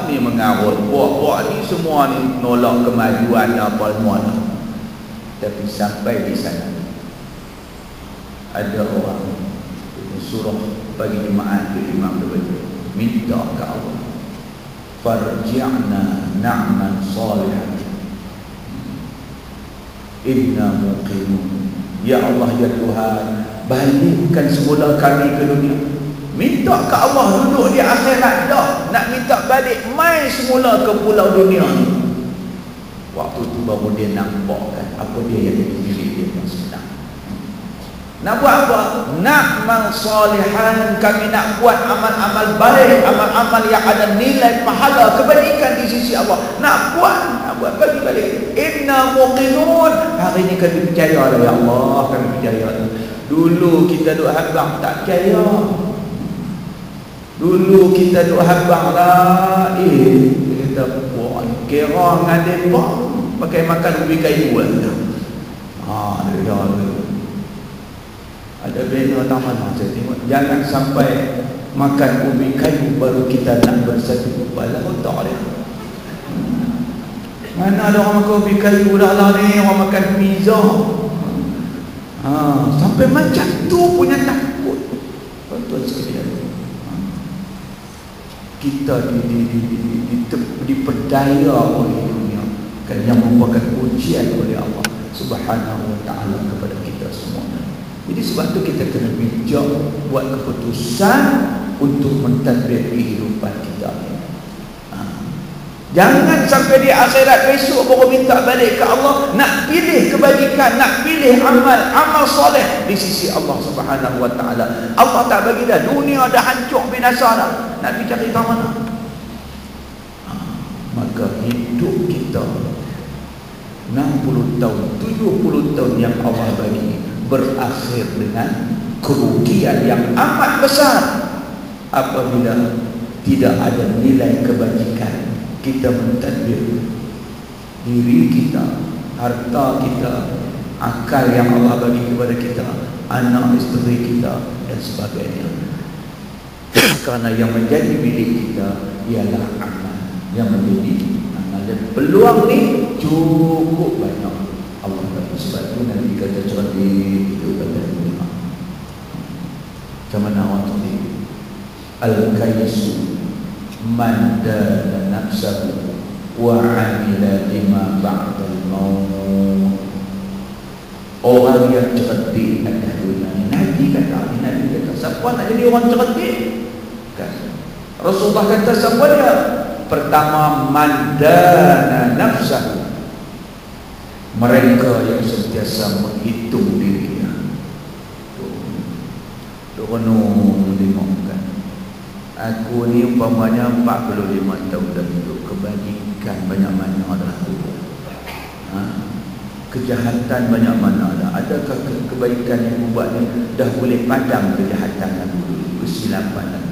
[SPEAKER 2] ni mengarut, buat-buat ni semua ni nolak kemajuan apa semua. Tapi sampai di sana ada orang surah bagi jemaah tu, imam tu baca, minta ke Allah, farji'na na'man salihan inna muqimun. Ya Allah, ya Tuhan, balikkan semula kami ke dunia. Minta ke Allah duduk di akhirat dah, nak minta balik mai semula ke pulau dunia ni. Waktu tu baru dia nampak kan apa dia yang milik dia yang sebenar. Nak buat apa? Na'mal salihan, kami nak buat amal-amal baik, amal-amal yang ada nilai pahala kebajikan di sisi Allah. Nak buat bagi balik. Inna muqinun, hari ni kami percaya ya Allah, kami percaya. Dulu kita duk habang tak percaya. Dulu kita duk habang lah, kita buat kira dengan mereka pakai makan ubi kayu lah. Dia ada bina taman saya tengok. Jangan sampai makan ubi kayu baru kita nak bersatu kepala otak dia. Mana ada orang makan ubi kayu dah lah ni, orang makan pizza. Sampai macam tu punya takut. Tuan-tuan sekalian, kita diperdaya oleh dunia kan, yang merupakan ujian oleh Allah Subhanahu wa ta'ala kepada kita semua. Jadi sebab tu kita kena bijak buat keputusan untuk mentadbir kehidupan kita. Jangan sampai di akhirat besok baru minta balik ke Allah, nak pilih kebajikan, nak pilih amal soleh di sisi Allah Subhanahu wa ta'ala. Allah tak bagi dah, dunia dah hancur binasa dah, nak pergi cari tahu mana? Maka hidup kita 60 tahun, 70 tahun yang Allah bagi berakhir dengan kerugian yang amat besar apabila tidak ada nilai kebajikan. Kita mentadbir diri kita, harta kita, akal yang Allah bagi kepada kita, anak isteri kita dan sebagainya. Karena yang menjadi milik kita ialah amal, yang menjadi amal. Dan peluang ni cukup banyak Allah bagi. Sebab itu Nabi kata cerdik itu pada dunia. Macam mana orang cerdik? Al-Kaisu man dana nafsahu wa amila lima ba'dal maut. Orang yang cerdik atas dunia ni, Nabi kata, siapa nak jadi orang cerdik? Rasulullah kata, siapa dia? Pertama, man dana nafsahu, mereka yang sentiasa menghitung dirinya. Renung tengokkan, aku ni umpamanya 45 tahun dah hidup, kebajikan banyak mana dah aku, kejahatan banyak mana dah. Adakah kebaikan yang aku buat ni dah boleh padam kejahatan aku dulu, kesilapan aku?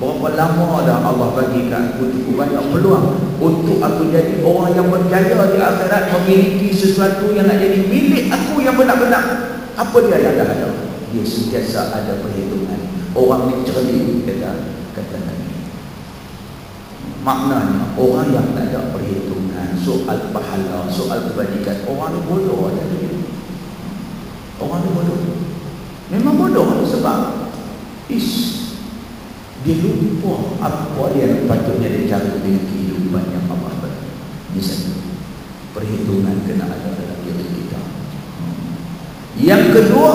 [SPEAKER 2] Berapa lama dah Allah bagi kat aku cukup banyak peluang untuk aku jadi orang yang berjaya di akhirat, memiliki sesuatu yang nak jadi milik aku yang benar-benar. Apa dia yang dah ada? dia sentiasa ada perhitungan. Orang ni cerdik, kata Nabi. Maknanya orang yang tak ada perhitungan soal pahala, soal kebajikan, orang ni bodoh aja dia. Orang ni bodoh. Memang bodoh sebab dia lupa apa yang patutnya dia cari dengan kehidupan yang Allah beri. Di sana perhitungan kena ada dalam diri kita. Yang kedua,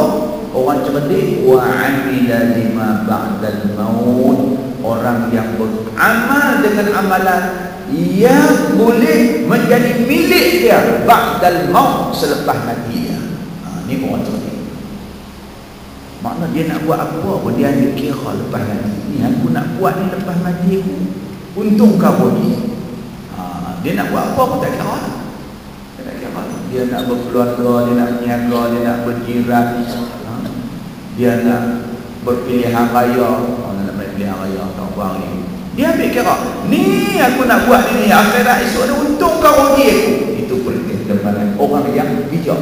[SPEAKER 2] orang cerdik wa amila lima ba'dal maut, orang yang beramal dengan amalan yang boleh menjadi milik dia ba'dal maut, selepas mati dia. Ni orang cerdik. Makna dia nak buat apa pun dia ada kira lepas mati. Ni aku nak buat ni lepas mati aku, untung kau ni. Dia nak buat apa pun tak kira. Dia nak berkeluarga, dia nak berniaga, dia nak berjiran, dia nak berpilihan raya. Nak berpilihan raya tahun baru ni, dia ambil kira, ni aku nak buat ni, akhirat esok ada untung kau rugi aku. Itu pertimbangan orang yang bijak.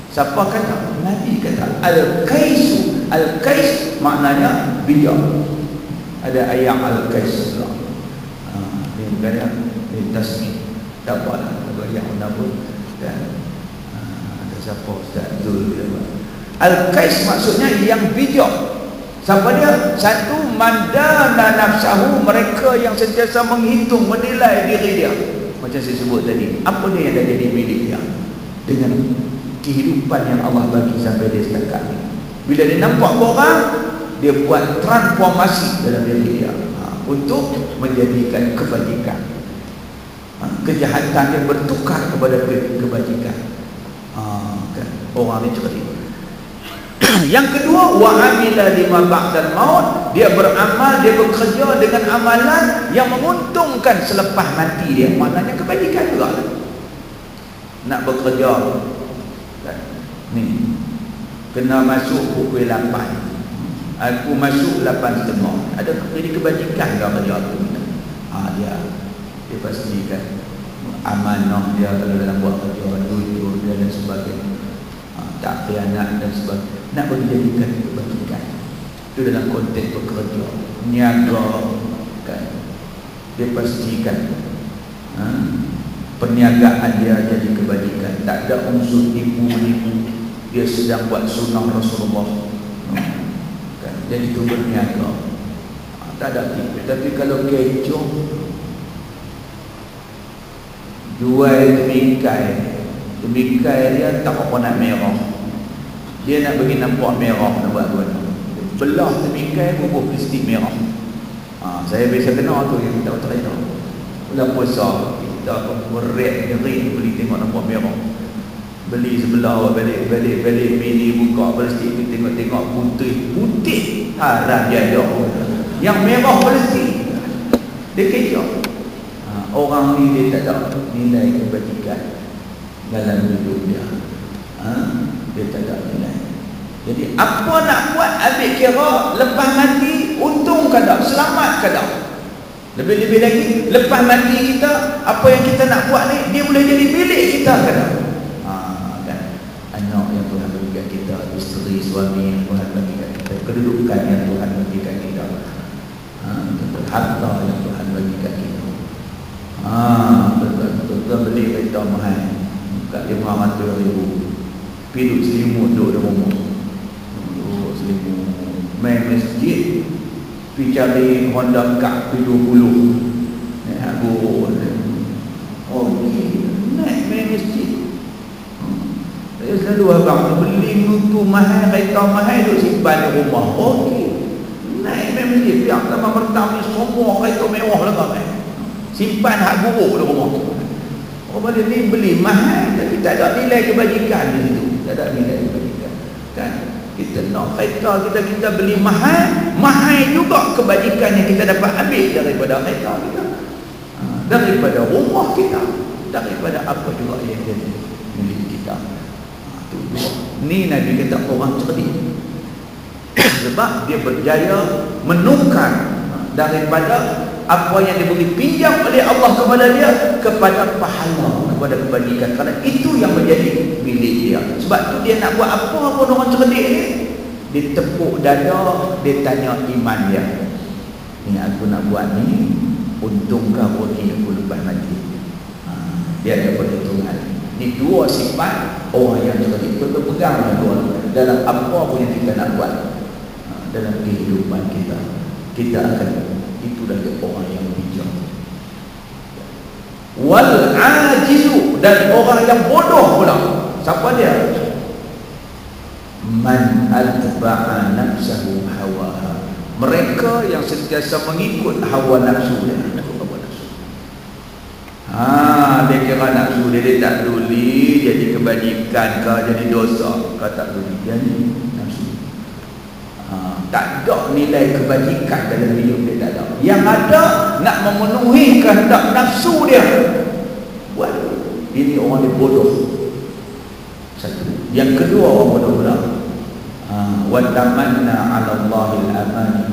[SPEAKER 2] Siapa kata? Nabi kata al-kaisu. Al-kais maknanya bijak. Ada ayat al-kais pula. Dia bukan yang tasmi. Tak apalah, ada ayat mana pun. Dan ada siapa Ustaz Zul dia. Al-kais maksudnya yang bijak. Siapa dia? Satu, mandana nafsahu, mereka yang sentiasa menghitung, menilai diri dia. Macam saya sebut tadi, apa dia yang dah jadi milik dia dengan kehidupan yang Allah bagi sampai dia setakat ni. Bila dia nampak orang, dia buat transformasi dalam diri dia untuk menjadikan kebajikan. Kejahatan dia bertukar kepada kebajikan. Kan? Orang ni cerdik. Yang kedua, wa amila lima ba'dal maut, dia beramal, dia bekerja dengan amalan yang menguntungkan selepas mati dia. Maknanya kebajikan juga. Nak bekerja kan? Ni kena masuk pukul 8, aku masuk 8.30, ada jadi kebajikan ke kerja aku? Dia pastikan amanah dia kalau dalam buat kerja, jujur dia dan sebagainya, tak khianat dan sebagainya, nak menjadikan kebajikan. Itu dalam konteks bekerja, niaga kan, dia pastikan perniagaan dia jadi kebajikan, tak ada unsur tipu-tipu. Dia sedang buat sunnah Rasulullah kan? Jadi itu berniaga, tak ada tipu. Tapi kalau kecoh, jual temikai dia tak apa nak merah, dia nak bagi nampak merah, nak buat apa, belah temikai bubuh plastik merah. Saya biasa kena tu yang kita tak tahu. Bulan puasa kita berat diri beli tengok nampak merah, beli sebelah balik mini buka plastik, tengok putih haram dia ada yang merah plastik, dia kecoh. Orang ni dia tak ada nilai kebajikan dalam hidup dia. Dia tak ada nilai. Jadi apa nak buat, ambil kira lepas mati untung ke tak, selamat ke tak. Lebih-lebih lagi lepas mati kita, apa yang kita nak buat ni dia boleh jadi milik kita ke tak. Kan? Anak yang Tuhan berikan kita, isteri, suami yang Tuhan berikan kita, kedudukan yang Tuhan berikan kita, harta yang Tuhan berikan kita. Betul-betul beli kereta mahal kat 500,000, pergi selimut duduk di rumah, duduk selimut, main masjid, pergi cari Honda Cup 20, naik aku naik main masjid. Saya selalu abang beli tu mahal, kereta mahal, duduk simpan di rumah. Naik main masjid, biar sama pertama ni semua kereta mewah lah kan, simpan hak buruk di rumah. Orang ni beli mahal tapi tak ada nilai kebajikan di situ, tak ada nilai kebajikan kan. Kita nak kereta kita beli mahal juga kebajikan yang kita dapat ambil daripada kereta kita, daripada rumah kita, daripada apa juga yang jadi milik kita. Ni Nabi kata orang cerdik sebab dia berjaya menukar daripada apa yang diberi pinjam oleh Allah kepada dia kepada pahala, kepada kebajikan, kerana itu yang menjadi milik dia. Sebab tu dia nak buat apa pun orang cerdik ni, Dia tepuk dada, dia tanya iman dia. Ni aku nak buat ni, untungkah rugi aku lepas mati? Dia ada perhitungan. Ini dua sifat orang yang cerdik. Berpegang dua dalam apa pun yang kita nak buat dalam kehidupan kita. Kita akan, itulah dia orang yang bijak. Wal ajizu, dan orang yang bodoh pula. Siapa dia? Man atba'a nafsahu hawaha. Mereka yang sentiasa mengikut hawa nafsu dia. Dia kira nafsu dia tak peduli jadi kebajikan ke jadi dosa ke, tak peduli dia ni nafsu. Tak ada nilai kebajikan dalam hidup dia, tak ada. Yang ada nak memenuhi kehendak nafsu dia. Buat ini orang dia bodoh. Satu. Yang kedua orang bodoh pula, wa tamanna 'ala Allahil amani,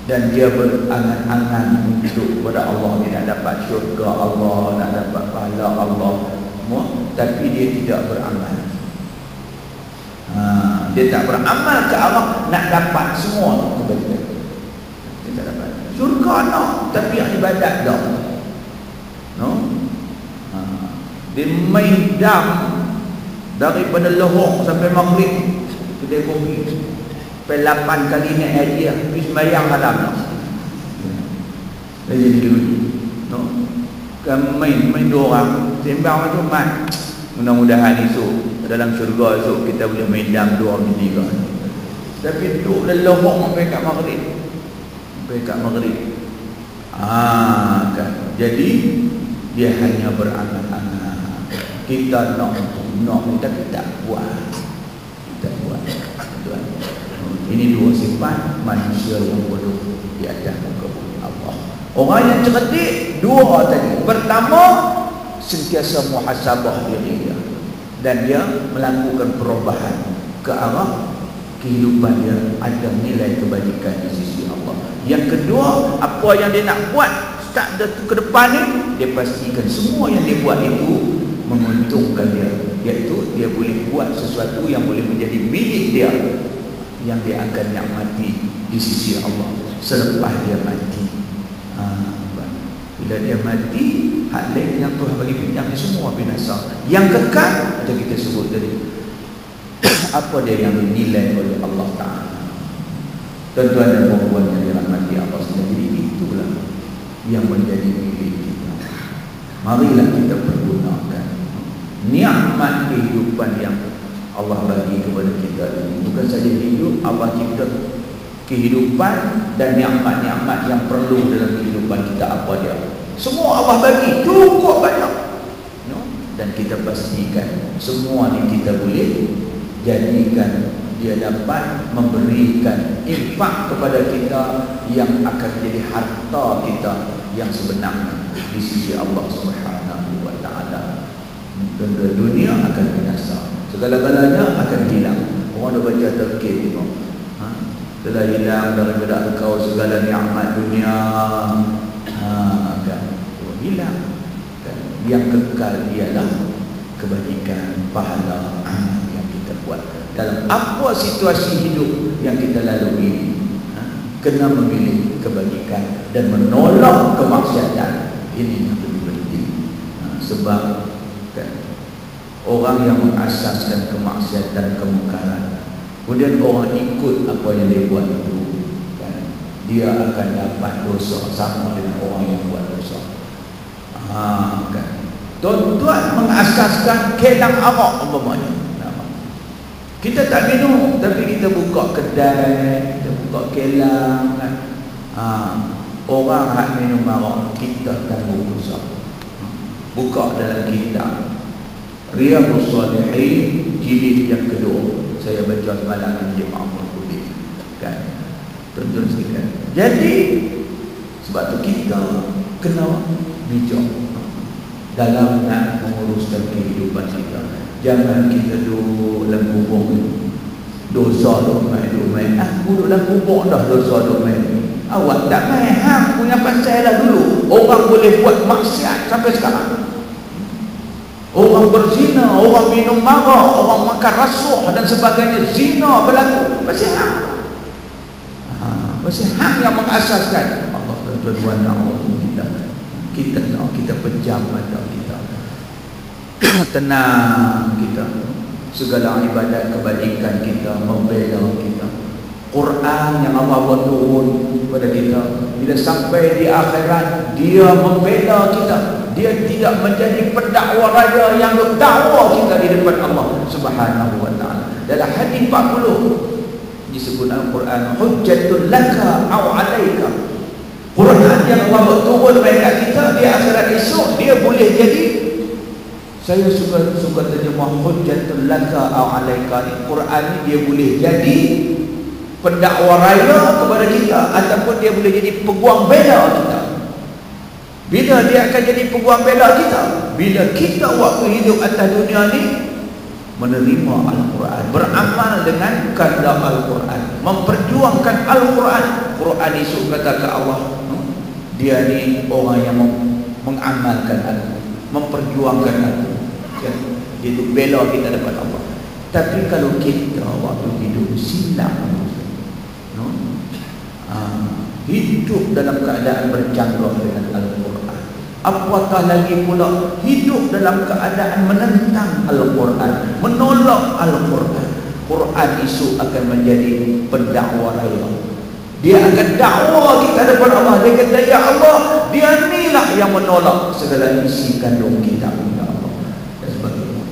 [SPEAKER 2] dan dia berangan-angan untuk kepada Allah, dia nak dapat syurga Allah, nak dapat pahala Allah, tapi dia tidak beramal. Dia tak beramal ke arah nak dapat semua kebaikan. Dia tak dapat syurga nak, tapi yang ibadat dah. Dia main dam daripada lohok sampai maghrib, kedai kopi, sampai 8 kali naik hadiah, pergi sembahyang malam dah. Jadi kan main dua orang sembang macam mat. Mudah-mudahan esok dalam syurga esok kita boleh main dam 2 orang 3. Tapi duduk lelohok sampai kat maghrib. Kan. Jadi dia hanya berangan-angan. Kita nak tapi tak buat. Ini dua sifat manusia yang bodoh di atas muka bumi Allah. Orang yang cerdik dua tadi. Pertama, sentiasa muhasabah diri dia, dan dia melakukan perubahan ke arah kehidupan dia ada nilai kebajikan di sisi Allah. Yang kedua, apa yang dia nak buat start ke depan ni, dia pastikan semua yang dia buat itu menguntungkan dia, iaitu dia boleh buat sesuatu yang boleh menjadi milik dia, yang dia akan nikmati di sisi Allah selepas dia mati. Bila dia mati, hak lain yang Tuhan bagi pinjam semua binasa. Yang kekal macam kita sebut tadi, apa dia yang dinilai oleh Allah Ta'ala. Tuan-tuan dan puan-puan yang dirahmati Allah sendiri, itulah yang menjadi milik kita. Marilah kita pergunakan nikmat kehidupan yang Allah bagi kepada kita ini. Bukan saja hidup, Allah cipta kehidupan dan nikmat-nikmat yang perlu dalam kehidupan kita. Apa dia? Semua Allah bagi, cukup banyak. Dan kita pastikan semua ni kita boleh jadikan dia dapat memberikan infak kepada kita yang akan jadi harta kita yang sebenarnya di sisi Allah Subhanahu wa Ta'ala. Dan dunia akan binasa, segala-galanya akan hilang. Orang dah baca terkir tengok, telah hilang daripada engkau segala nikmat dunia, kan hilang, kan? Yang kekal ialah kebajikan, pahala yang kita buat dalam apa situasi hidup yang kita lalui. Kena memilih kebajikan dan menolak kemaksiatan. Ini yang lebih penting. Sebab kan, orang yang mengasaskan kemaksiatan, kemungkaran, kemudian orang ikut apa yang dia buat itu, kan, dia akan dapat dosa sama dengan orang yang buat dosa. Kan, tuan-tuan mengasaskan kelang arak umpamanya. Kita tak minum, tapi kita buka kedai, kita buka kelang, kan. Orang hak minum arak, kita tanggung dosa. Buka dalam kitab Riyadhus Shalihin jilid yang kedua, saya baca semalam di Ma'amul Qudin, kan, tuan-tuan sekalian. Jadi sebab tu kita kena bijak dalam nak menguruskan kehidupan kita. Jangan kita duduk dalam kubur dosa duk main. Aku duduk dalam kubur dah dosa duk main. Awak tak main, hang punya pasal lah dulu. Orang boleh buat maksiat sampai sekarang. Orang berzina, orang minum mara, orang makan rasuah dan sebagainya, zina berlaku. Masih hak. Masih hak yang mengasaskan Allah tuan-tuan kita pejam mata kita. Tenang kita. Segala ibadat kebaikan kita membela kita. Quran yang Allah buat turun kepada kita, bila sampai di akhirat dia membela kita. Dia tidak menjadi pendakwa raya yang dakwa kita di depan Allah Subhanahu wa taala. Dalam hadis 40 disebut Al-Quran, hujjatul laka aw alaika. Quran yang Allah buat turun kepada kita di akhirat esok, dia boleh jadi, saya suka terjemah hujjatul laka aw alaika. Quran ni dia boleh jadi pendakwa raya kepada kita, ataupun dia boleh jadi peguam bela kita. Bila dia akan jadi peguam bela kita? Bila kita waktu hidup atas dunia ni menerima Al-Quran, beramal dengan kehendak Al-Quran, memperjuangkan Al-Quran. Quran isu kata ke Allah, dia ni orang yang mengamalkan Al-Quran, memperjuangkan Al-Quran. Dia tu bela kita depan Allah. Tapi kalau kita waktu hidup silap, hidup dalam keadaan bercanggah dengan Al-Quran, apatah lagi pula hidup dalam keadaan menentang Al-Quran, menolak Al-Quran, Quran isu akan menjadi pendakwa raya. Dia akan dakwa kita depan Allah. Dia kata, ya Allah, dia inilah yang menolak segala isi kandung kitab ya Allah. Dan sebagainya.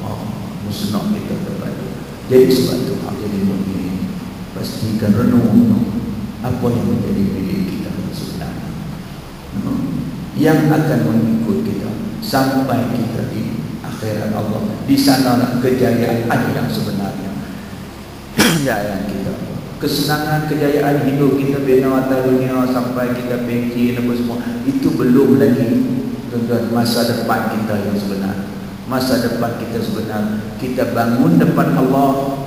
[SPEAKER 2] Musnah kita kepada. Jadi sebab itu jadi mukmin, pastikan renung apa yang menjadi milik kita sebenarnya, yang akan mengikut kita sampai kita di akhirat Allah. Di sana kejayaan yang sebenarnya. Kejayaan kita, kesenangan, kejayaan hidup kita bina atas dunia sampai kita pension apa semua, itu belum lagi tuan-tuan masa depan kita yang sebenar. Masa depan kita sebenar, kita bangun depan Allah,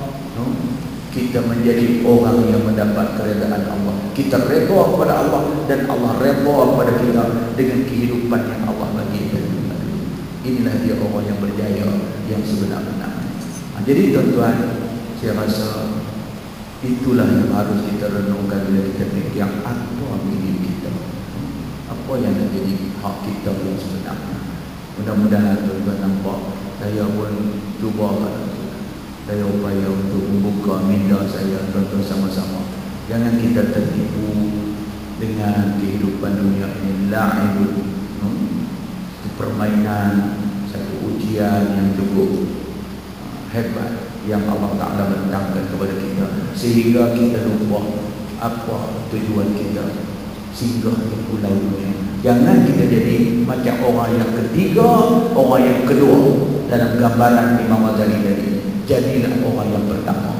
[SPEAKER 2] kita menjadi orang yang mendapat keredaan Allah. Kita redha kepada Allah dan Allah redha kepada kita dengan kehidupan yang Allah bagi kita. Inilah dia orang yang berjaya yang sebenar-benarnya. Jadi tuan-tuan, saya rasa itulah yang harus kita renungkan bila kita fikir apa milik kita, apa yang menjadi hak kita yang sebenarnya. Mudah-mudahan tuan-tuan nampak, saya pun cuba, saya upaya untuk membuka minda saya tuan-tuan sama-sama. Jangan kita tertipu dengan kehidupan dunia ini. La'ibun, permainan, satu ujian yang cukup hebat yang Allah Ta'ala bentangkan kepada kita, sehingga kita lupa apa tujuan kita singgah di pulau dunia. Jangan kita jadi macam orang yang ketiga, orang yang kedua dalam gambaran Imam Ghazali tadi. Jadilah orang yang pertama,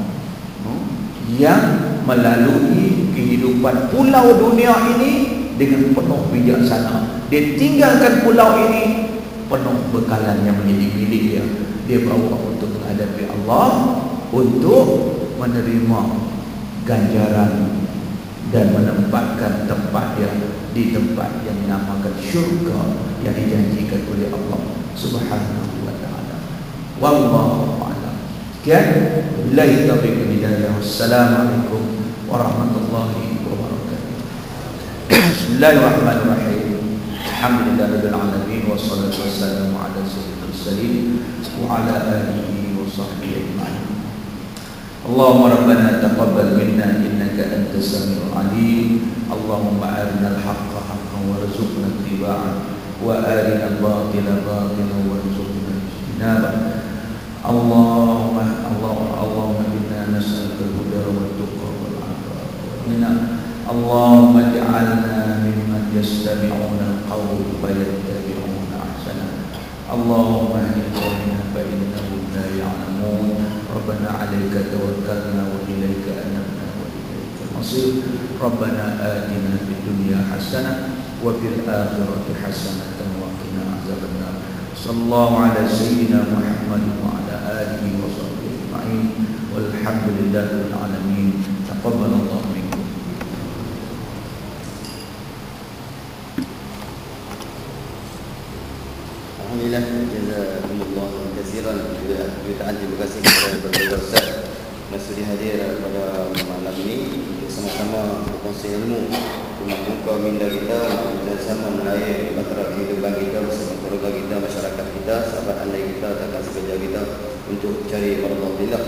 [SPEAKER 2] yang melalui kehidupan pulau dunia ini dengan penuh bijaksana. Dia tinggalkan pulau ini penuh bekalan yang menjadi milik dia. Dia bawa untuk menghadapi Allah, untuk menerima ganjaran dan menempatkan tempat dia di tempat yang dinamakan syurga yang dijanjikan oleh Allah Subhanahu wa ta'ala. Wallahu a'lam. Sekian, billahi taufiq wal hidayah. Wassalamualaikum warahmatullahi wabarakatuh. Bismillahirrahmanirrahim. Alhamdulillahirabbil alamin wassalatu wassalamu ala sayyidil mursalin wa ala alihi wa sahbihi ajma'in. Allahumma rabbana taqabbal minna innaka antas samiul alim. Allahumma arina al-haqqa haqqan warzuqna ittiba'ah wa arina al-batila batilan warzuqna ijtinabah. Allahumma inna nas'aluka al-huda wat-tuqa wal-'afaf wal-ghina. Allahumma ij'alna mimman yastami'una al-qawla fayattabi'una ahsana. Allahumma ihdina fa innahum la ya'lamun. Rabbana 'alaika tawakkalna wa ilaika anabna wa ilaikal masir. Rabbana atina fid dunya hasanah wa fil akhirati hasanatan wa qina azabannar. Sallallahu ala sayyidina Muhammad wa ala alihi wa sahbihi ajma'in. Walhamdulillahil alamin. Taqabbalallahu minkum.
[SPEAKER 1] Alhamdulillah, jazakumullah kasiran jutaan terima kasih kepada berbagai ustaz yang sudi hadir pada malam ini untuk sama-sama berkongsi ilmu, membuka minda kita dan sama melayani bahtera kehidupan kita bersama keluarga kita, masyarakat kita, sahabat andai kita, rakan sekerja kita untuk cari maradhatillah.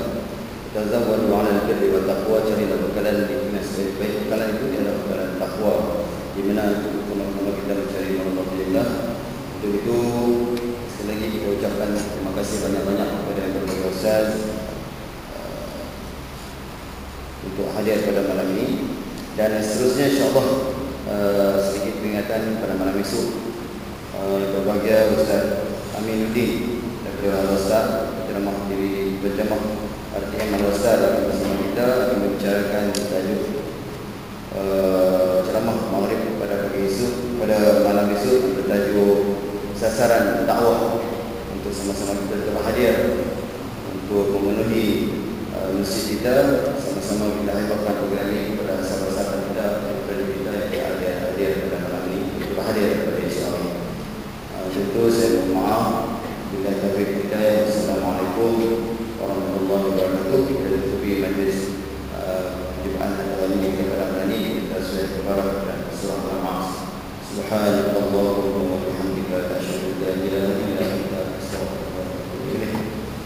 [SPEAKER 1] Tazawwadu 'ala al-birri wa taqwa, carilah bekalan di sebaik baik. Bekalan itu adalah bekalan takwa, di mana untuk pertama-tama kita mencari maradhatillah. Untuk itu sekali lagi kita ucapkan terima kasih banyak-banyak kepada yang berbagai ustaz untuk hadir pada malam ini, dan seterusnya insyaAllah sedikit peringatan pada malam esok. Berbahagia Ustaz Aminuddin Dr. Al-Ustaz ceramah di berjamaah RTM Al-Ustaz akan bersama kita akan membicarakan tajuk ceramah maghrib pada pagi esok, pada malam esok bertajuk sasaran dakwah, untuk sama-sama kita telah hadir untuk memenuhi masjid kita, sama-sama kita hebatkan program ini kepada sahabat-sahabat kita, kepada kita yang hadir pada malam ini, kita hadir pada insyaAllah. Tentu saya mohon maaf bila taufiq kita. Assalamualaikum warahmatullahi wabarakatuh. Kita tutupi majlis perjumpaan pada ini kepada malam ini kita sudah berbarak dan surah Al-Ma'as. Subhanallah wa bihamdika asyhadu an la ilaha illa anta astaghfiruka wa atubu ilaik.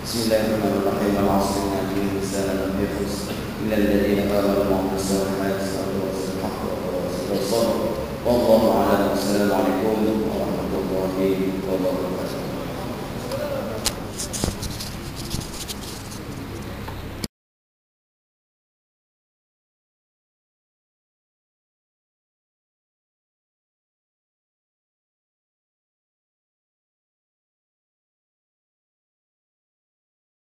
[SPEAKER 1] Bismillahirrahmanirrahim. Al-'asr innal insana lafi khusr illa alladhina amanu wa 'amilus salihati wa tawasaw bil haqqi wa tawasaw bis sabr. Wallahu a'lam. Assalamualaikum warahmatullahi wabarakatuh.